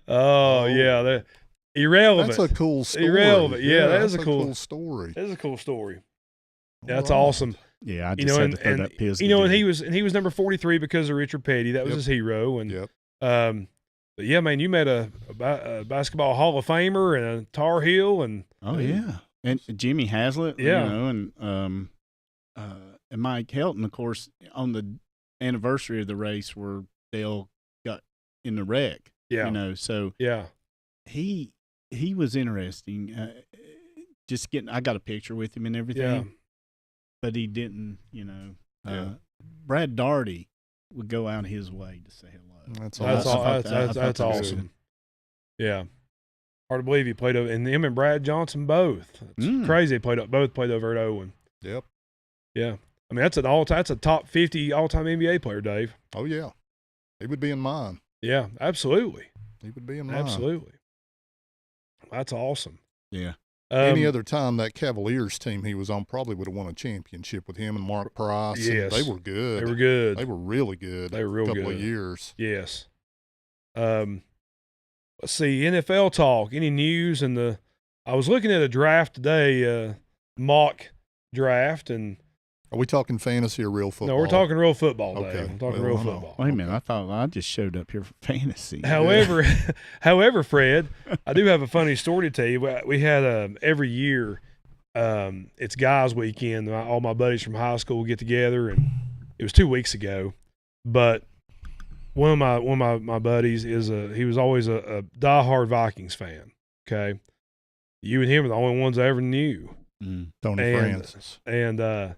Yeah. Irrelevant. That's a cool story. Irrelevant. Yeah, that that's is a cool story. That is a cool story. That's All right. awesome. Yeah, I just had to throw that Pisgah. And he was number 43 because of Richard Petty. That was his hero. And but yeah, man, you met a basketball Hall of Famer and a Tar Heel, and and Jimmy Haslett, and Mike Helton, of course, on the anniversary of the race where Dale got in the wreck. Yeah. So yeah, he was interesting. just getting. I got a picture with him and everything. Yeah. But he didn't. Yeah. Brad Daugherty would go out his way to say hello. That's That's awesome. that's that was awesome. Yeah. Hard to believe he played over, and him and Brad Johnson both. It's crazy. They both played over at Owen. Yep. Yeah. I mean, that's a top 50 all-time NBA player, Dave. Oh yeah, he would be in mine. Yeah, absolutely. He would be in mine. Absolutely. That's awesome. Yeah. Any other time that Cavaliers team he was on probably would have won a championship with him and Mark Price. Yes. They were good. They were good. They were really good. They were real a couple good. of years. Yes. Let's see, NFL talk. Any news in the? I was looking at a draft today, mock draft, and Are we talking fantasy or real football? no, we're talking real football, Dave. Okay. I'm talking Well, real I know. football. Wait a minute. I thought I just showed up here for fantasy. However, Fred, I do have a funny story to tell you. We had every year, it's guys' weekend. All my buddies from high school get together, and it was 2 weeks ago. But one of my buddies he was always a diehard Vikings fan. Okay, you and him are the only ones I ever knew. Tony Francis. And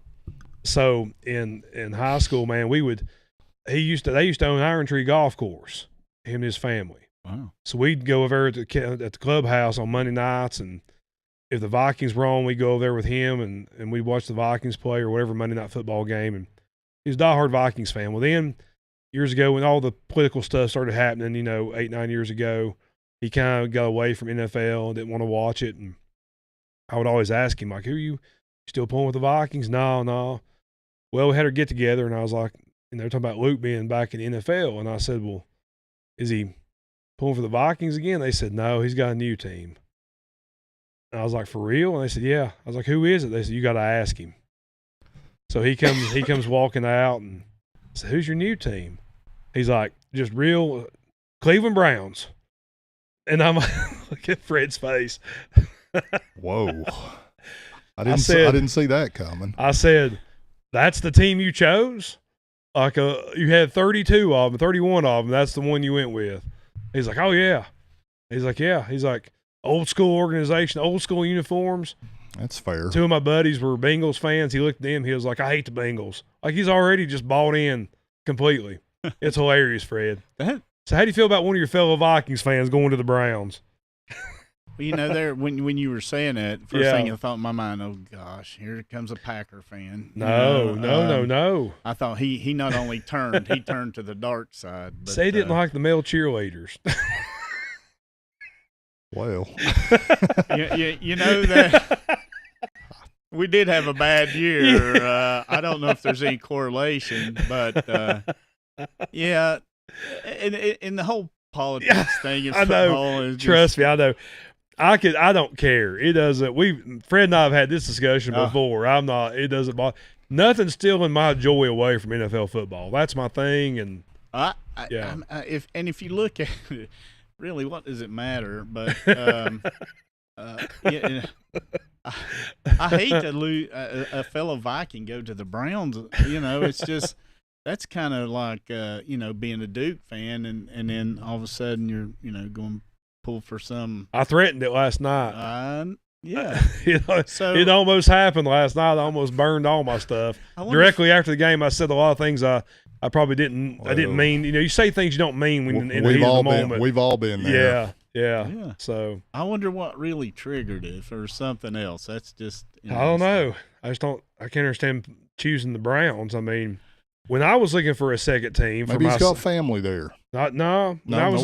so in high school, man, they used to own Iron Tree Golf Course, him and his family. Wow. So we'd go over at the clubhouse on Monday nights, and if the Vikings were on, we'd go over there with him, and we'd watch the Vikings play or whatever Monday night football game. And he was a diehard Vikings fan. Well, then years ago, when all the political stuff started happening, 8-9 years ago, he kind of got away from NFL and didn't want to watch it. And I would always ask him, like, who are you still pulling with the Vikings? No. Well, we had our get together, and I was like, they're talking about Luke being back in the NFL. And I said, well, is he pulling for the Vikings again? They said, no, he's got a new team. And I was like, for real? And they said, yeah. I was like, who is it? They said, you got to ask him. So he comes walking out, and I said, who's your new team? He's like, just real Cleveland Browns. And I'm like, look at Fred's face. Whoa. I said- didn't see that coming. I said, that's the team you chose? Like you had 32 of them, 31 of them. That's the one you went with. He's like, oh, yeah. He's like, yeah. He's like, old school organization, old school uniforms. That's fair. Two of my buddies were Bengals fans. He looked at them. He was like, I hate the Bengals. Like, he's already just bought in completely. It's hilarious, Fred. So how do you feel about one of your fellow Vikings fans going to the Browns? Well, there when you were saying that, first Yeah. thing I thought in my mind, oh gosh, here comes a Packer fan. No. I thought he not only turned, he turned to the dark side. But, Say he didn't like the male cheerleaders. Well, you know that we did have a bad year. Yeah. I don't know if there's any correlation, but yeah, and the whole politics thing in I know. football is Trust me, I know. I don't care. It doesn't. Fred and I have had this discussion before. It doesn't bother. Nothing's stealing my joy away from NFL football. That's my thing. And yeah. If you look at it, really, what does it matter? But yeah, I hate to lose a fellow Viking go to the Browns. It's just that's kind of like being a Duke fan, and then all of a sudden you're going pull for some. I threatened it last night. Yeah. So it almost happened last night. I almost burned all my stuff. Directly after the game, I said a lot of things I probably didn't. I didn't mean. You say things you don't mean when in the heat of the moment. We've all been there. Yeah. So I wonder what really triggered it, or something else. That's just. I don't know. I can't understand choosing the Browns. I mean, when I was looking for a second team, Maybe he's got family there. When I was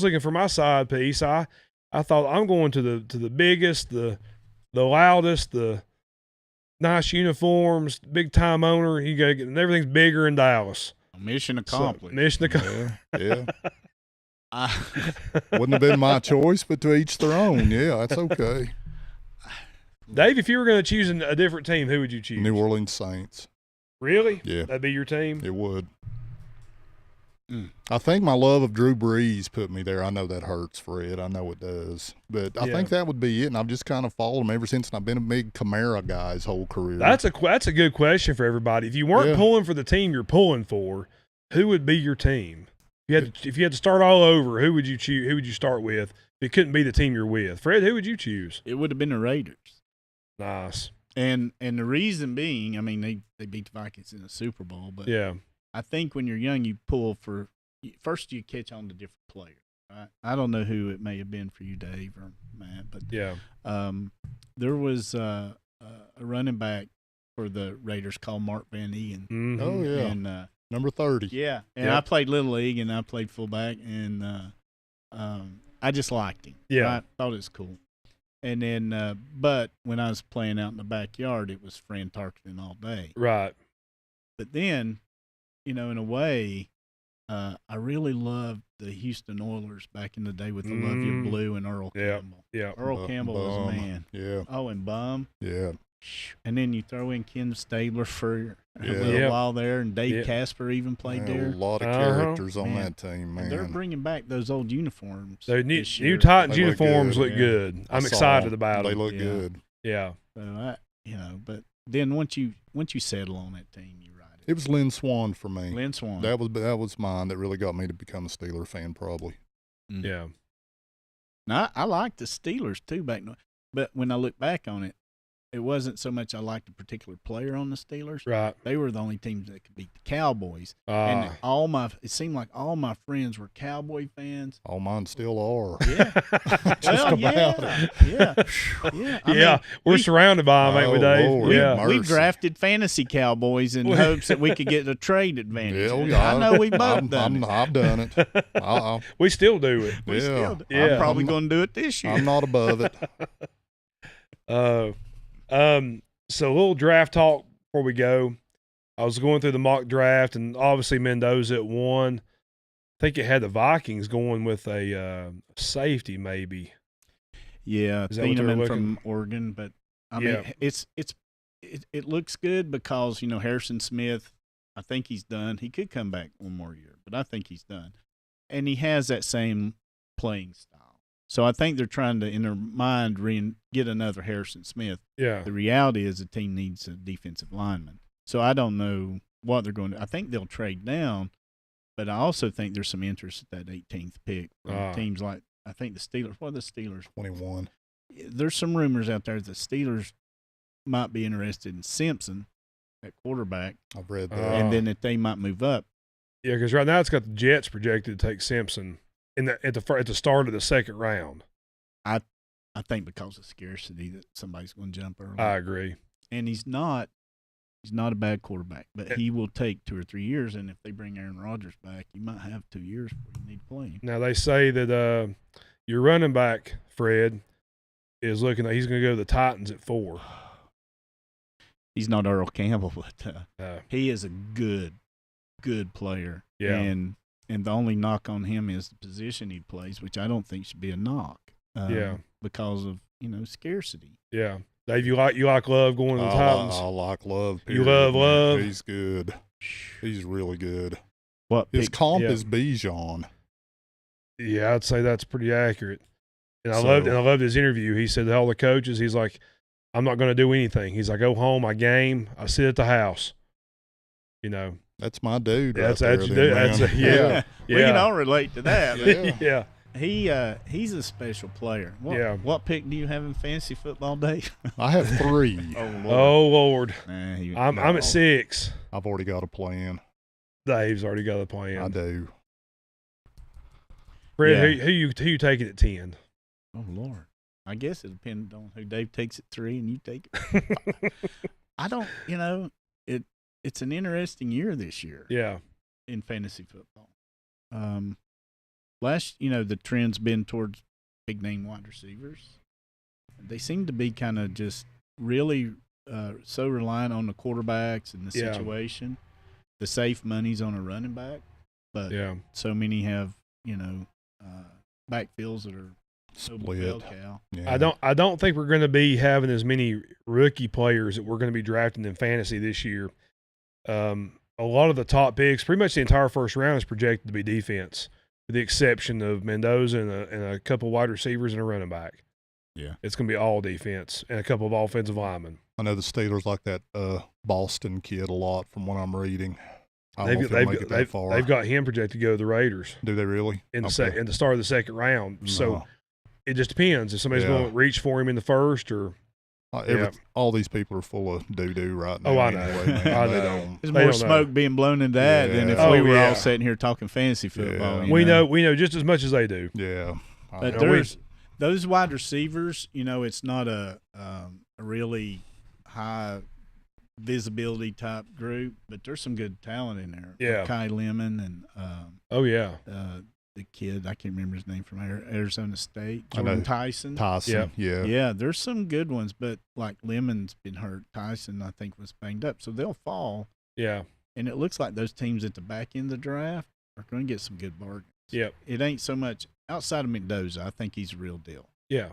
looking for my side piece, I thought I'm going to the biggest, the loudest, the nice uniforms, big time owner. You got everything's bigger in Dallas. Mission accomplished. Mission accomplished. Yeah. Wouldn't have been my choice, but to each their own. Yeah, that's okay. Dave, if you were going to choose a different team, who would you choose? New Orleans Saints. Really? Yeah. That'd be your team? It would. I think my love of Drew Brees put me there. I know that hurts, Fred. I know it does. But I think that would be it, and I've just kind of followed him ever since, and I've been a big Kamara guy his whole career. That's a good question for everybody. If you weren't pulling for the team you're pulling for, who would be your team? If you had to start all over, who would you choose? Who would you start with? It couldn't be the team you're with. Fred, who would you choose? It would have been the Raiders. Nice. And the reason being, I mean, they beat the Vikings in the Super Bowl, but Yeah. I think when you're young, you pull for first you catch on to different players. Right? I don't know who it may have been for you, Dave or Matt, but Yeah. there was a running back for the Raiders called Mark Van Egan. Mm-hmm. Oh yeah, And number 30. yeah, and Yep. I played Little League and I played fullback, and I just liked him. Yeah. I thought it was cool. And then, but when I was playing out in the backyard, it was Fran Tarkenton all day. Right. But then, in a way, I really loved the Houston Oilers back in the day with the Love You Blue and Earl Yeah. Campbell. Yeah. Earl Campbell was a man. Yeah, Oh, and Bum. yeah. And then you throw in Ken Stabler for a Yeah. little Yeah. while there, and Dave Yeah. Casper even played Man, there. a lot of Uh-huh. characters on Man. that team, man. And they're bringing back those old uniforms. The new this year. Titans They look uniforms good. look Yeah. good. I I'm saw excited them. about They them. look Yeah. good. Yeah. So but then once you settle on that team, you ride it. It was Lynn Swan for me. Lynn Swan. That was mine that really got me to become a Steeler fan, probably. Mm. Yeah. Now, I liked the Steelers too back then, but when I look back on it, it wasn't so much I liked a particular player on the Steelers. Right. They were the only teams that could beat the Cowboys, Ah. and it seemed like all my friends were Cowboy fans. All mine still are. Yeah, Just well, about yeah, yeah. I yeah. mean, We're surrounded by them, ain't we, Oh, Dave? Lord. Yeah. we Mercy. drafted fantasy Cowboys in hopes that we could get a trade advantage. Yeah, I know we both done it. I've done it. We still do it. We still do. Yeah. I'm probably going to do it this year. I'm not above it. So a little draft talk before we go. I was going through the mock draft, and obviously Mendoza at 1. I think it had the Vikings going with a safety, maybe. Yeah, Is that what they were Thieneman looking? from Oregon, but I mean, it looks good because Harrison Smith. I think he's done. He could come back one more year, but I think he's done, and he has that same playing style. So I think they're trying to, in their mind, get another Harrison Smith. Yeah. The reality is the team needs a defensive lineman. So I don't know what they're going to. I think they'll trade down, but I also think there's some interest at that 18th pick from teams like, I think the Steelers. What are the Steelers? 21. There's some rumors out there that the Steelers might be interested in Simpson at quarterback, I've read that. and then that they might move up. Yeah, because right now it's got the Jets projected to take Simpson at the start of the second round. I think because of scarcity that somebody's going to jump early. I agree. And he's not a bad quarterback, but he will take 2 or 3 years. And if they bring Aaron Rodgers back, you might have 2 years before you need to play him. Now they say that your running back Fred is looking at he's going to go to the Titans at 4. He's not Earl Campbell, but he is a good player. Yeah. And the only knock on him is the position he plays, which I don't think should be a knock. Because of scarcity. Yeah. Dave, you like Love going to the Titans? I like Love. You love Love? He's good. He's really good. What His pick? comp Yeah. is Bijan. Yeah, I'd say that's pretty accurate. And I So- loved his interview. He said to all the coaches, he's like, I'm not going to do anything. He's like, I go home, I game, I sit at the house. That's my dude. That's right what you there, do. then, That's man. yeah. We can all relate to that. Yeah. Yeah. He's a special player. Yeah. What pick do you have in fantasy football, Dave? I have 3. Oh Lord. Nah, I'm at 6. I've already got a plan. Dave's already got a I plan. do. Fred, Yeah. who you taking at 10? Oh Lord. I guess it depends on who Dave takes at 3 and you take it. I don't. It's an interesting year this year. Yeah. In fantasy football. The trend's been towards big name wide receivers. They seem to be kind of just really so reliant on the quarterbacks and the Yeah. situation. The safe money's on a running back, but Yeah. so many have backfields that are so Split. bell cow. Yeah. I don't think we're going to be having as many rookie players that we're going to be drafting in fantasy this year. A lot of the top picks, pretty much the entire first round, is projected to be defense, with the exception of Mendoza and a couple wide receivers and a running back. Yeah. It's going to be all defense and a couple of offensive linemen. I know the Steelers like that Boston kid a lot from what I'm reading. I don't know if he'll make it that far. They've got him projected to go to the Raiders Do they really? in the Okay. in the start of the second round. So No. it just depends if somebody's Yeah. going to reach for him in the first or All these people are full of doo-doo right now. Oh, I know. Anyway, man. I They know. don't- There's They more don't know. smoke being blown into that than if Yeah. we were yeah. all sitting here talking fantasy football. Yeah. you We know. we know just as much as they do. Yeah. But know, we- there's those wide receivers. It's not a really high visibility type group, but there's some good talent in there. Yeah. Kai Lemon and Oh yeah. the kid, I can't remember his name, from Arizona State, I know. Jordan Tyson. Tyson. Yeah. Yeah, there's some good ones, but like Lemon's been hurt. Tyson, I think, was banged up, so they'll fall. Yeah. And it looks like those teams at the back end of the draft are going to get some good bargains. Yep. It ain't so much outside of Mendoza. I think he's a real deal. Yeah.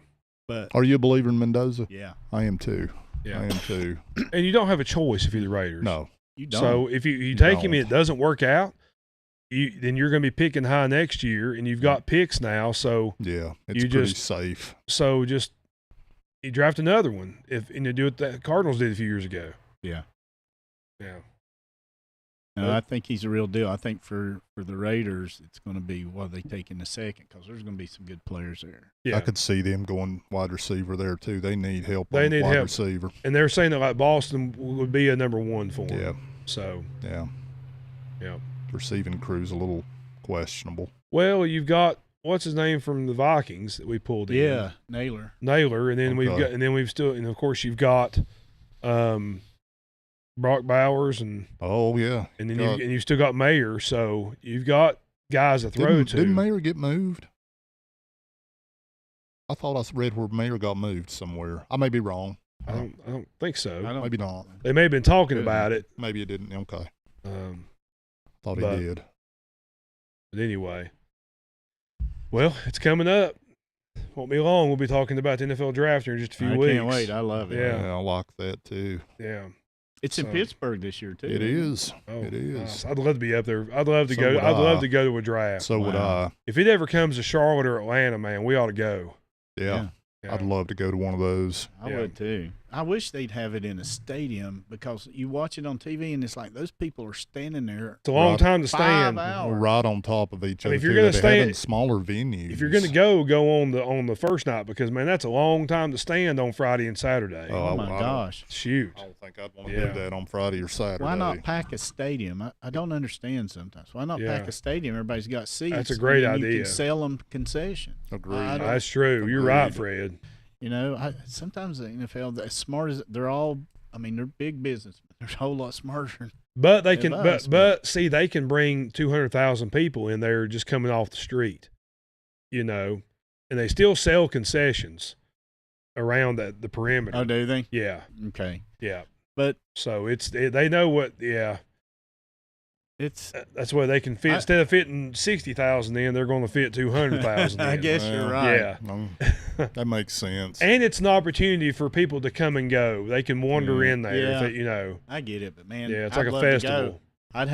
But Are you a believer in Mendoza? yeah, I am too. Yeah. I am too. And you don't have a choice if you're the Raiders. No. you don't. So if you take him and it don't. doesn't work out, then you're going to be picking high next year, and you've got picks now. So Yeah. It's You pretty just- safe. just you draft another one and you do what the Cardinals did a few years ago. yeah. Yeah. No, I think he's a real deal. I think for the Raiders, it's going to be what they take in the second, because there's going to be some good players there. Yeah. I could see them going wide receiver there too. They need help They on need wide help. receiver. And they're saying that like Boston would be a number one for them. Yeah. So Yeah. yeah. Receiving crew's a little questionable. Well, you've got what's his name from the Vikings that we pulled in. Yeah, Naylor. Naylor, and then Okay. of course you've got Brock Bowers and Oh yeah. then God. you've still got Mayer, so you've got guys to throw to. Didn't Mayer get moved? I thought I read where Mayer got moved somewhere. I may be wrong. I don't think so. I don't Maybe not. They may have been talking Good. about it. Maybe it didn't. Okay. Thought But- he did. But anyway, well, it's coming up. Won't be long. We'll be talking about the NFL draft here in just a few I weeks. can't wait. I love it. Yeah. I like that too. Yeah. It's in So- Pittsburgh this year too. It is. Oh, It is. nice. I'd love to be up there. I'd love to So go. would I'd love I. to go to a draft. So would Wow. I. If it ever comes to Charlotte or Atlanta, man, we ought to go. Yeah. Yeah. I'd love to go to one of those. I Yeah. would too. I wish they'd have it in a stadium, because you watch it on TV and it's like those people are standing there. It's a long Right. time to 5 stand. hours. We're right on top of each I mean, other. if you're too. gonna They stay have in at- smaller venues. If you're going to go on the first night, because man, that's a long time to stand on Friday and Saturday. Oh, Oh my I don't- gosh. Shoot. I don't think I'd want to Yeah. do that on Friday or Saturday. Why not pack a stadium? I don't understand sometimes. Why not Yeah. pack a stadium? Everybody's got seats. That's a great and then You idea. can sell them concession. Agreed. I don't- That's true. You're right, Agreed. Fred. Sometimes the NFL, as smart as they're all, I mean, they're big business. They're a whole lot smarter. But they They can, must, but see, they can bring 200,000 people in there just coming off the street, and they still sell concessions around the perimeter. Oh, do they? Yeah, Okay, yeah. but So they know what. Yeah, it's. that's why they can fit. Instead of fitting 60,000 in, they're going to fit 200,000. I in. guess you're right. Yeah. That makes sense. And it's an opportunity for people to come and go. They can wander in there. Yeah. If they, I get it, but man, yeah, it's I'd like a love to go. festival. I'd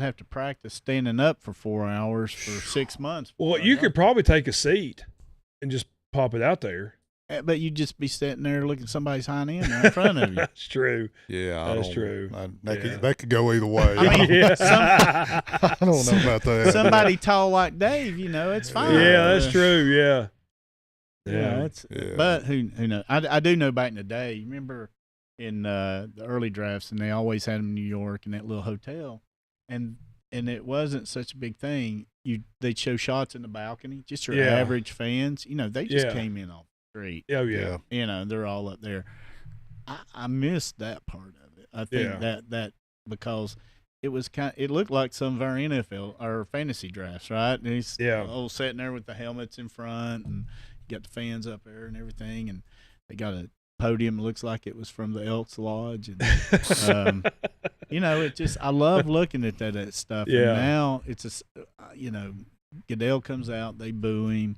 have to practice standing up for 4 hours for 6 months. Well, before I you go. could probably take a seat and just pop it out there. But you'd just be sitting there looking at somebody's hind end right in front of you. That's true. Yeah, I That's don't- true. That Yeah. could go either way. I mean, Yeah. I don't know about that. Somebody tall like Dave, it's fine. Yeah, that's true. Yeah. Yeah, it's. Yeah. But who knows? I do know back in the day. You remember in the early drafts, and they always had them in New York in that little hotel, and it wasn't such a big thing. They'd show shots in the balcony, just your Yeah. average fans. They just Yeah. came in off the street. Oh, yeah. They're all up there. I missed that part of it. I think Yeah. that because it was it looked like some of our NFL or fantasy drafts, right? And he's sitting there with the helmets in front, and you got the fans up there and everything, and they got a podium that looks like it was from the Elks Lodge, and it just I love looking at that stuff. Yeah. And now it's Goodell comes out, they boo him.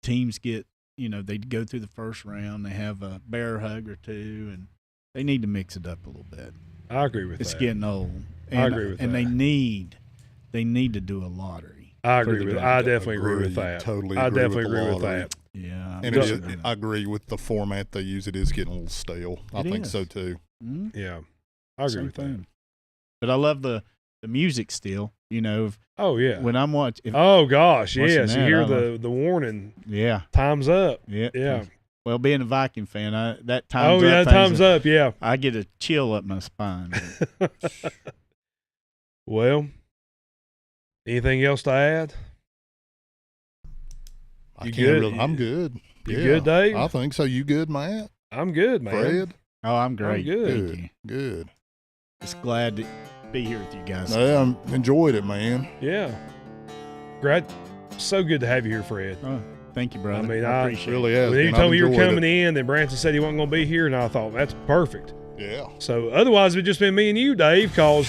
Teams get they go through the first round, they have a bear hug or two, and they need to mix it up a little bit. I agree with It's that. getting old. And, I agree with and that. they need to do a lottery. I for agree the with. draft. I definitely agree with that. Totally I agree definitely with the agree with lottery. that. Yeah, And Does- I agree with the format they use. It is getting a little stale. I It think is. so too. Mhm. Yeah, I agree Same with that. thing. But I love the music still. Oh yeah. When I'm watching. Oh gosh, Watching yes. You that, hear I the warning. Yeah. Time's up. Yeah. Yeah. Well, being a Viking fan, that time's Oh, up. yeah, things time's up. Yeah. I get a chill up my spine. Well, anything else to add? I You can't good? really. I'm good. You good, Dave? I think so. You good, Matt? I'm good, man. Fred? Oh, I'm great. I'm good. Thank Good. you. Good. Just glad to be here with you guys. Yeah, I enjoyed it, man. Yeah. Great. So good to have you here, Fred. Oh, thank you, brother. I mean, I I appreciate Really it. has. When you been. told I've me you were enjoyed coming it. in, then Branson said he wasn't going to be here, and I thought, that's perfect. Yeah. So otherwise, it'd just been me and you, Dave, because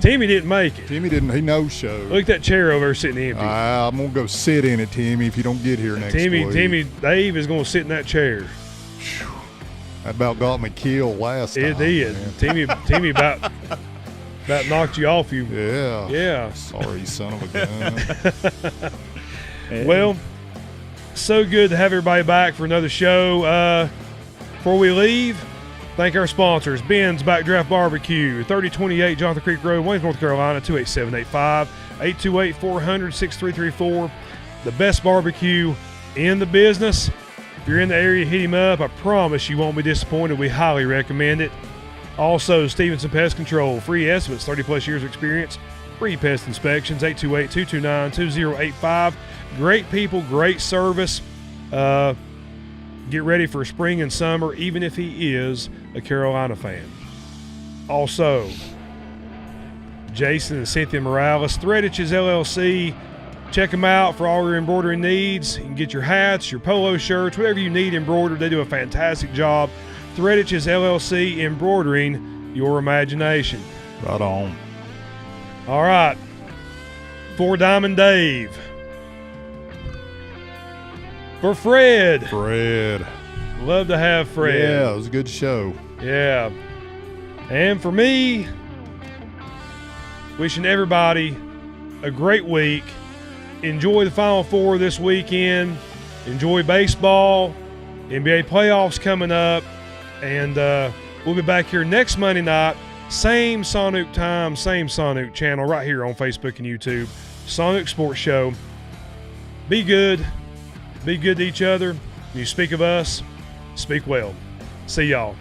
Timmy didn't make it. Timmy didn't. He no show. Look at that chair over there sitting empty. I'm gonna go sit in it, Timmy. If you don't get here next week. Dave is going to sit in that chair. That about got me killed last time. It did. man. Timmy about knocked you off you. Yeah. Yeah. Sorry, son of a gun. Well, so good to have everybody back for another show. Before we leave, thank our sponsors: Ben's Backdraft Barbecue, 3028 Jonathan Creek Road, Wayne, North Carolina, 28785, 828-400-6334. The best barbecue in the business. If you're in the area, hit him up. I promise you won't be disappointed. We highly recommend it. Also, Stevenson Pest Control, free estimates, 30-plus years of experience, free pest inspections, 828-229-2085. Great people, great service. Get ready for spring and summer, even if he is a Carolina fan. Also, Jason and Cynthia Morales, Thread Itches LLC. Check them out for all your embroidering needs. You can get your hats, your polo shirts, whatever you need embroidered. They do a fantastic job. Thread Itches LLC, embroidering your imagination. Right on. All right. For Diamond Dave. For Fred. Fred. Love to have Fred. Yeah, it was a good show. Yeah. And for me, wishing everybody a great week. Enjoy the Final Four this weekend. Enjoy baseball. NBA playoffs coming up. And we'll be back here next Monday night. Same Saunook time, same Saunook channel right here on Facebook and YouTube. Saunook Sports Show. Be good. Be good to each other. When you speak of us, speak well. See y'all.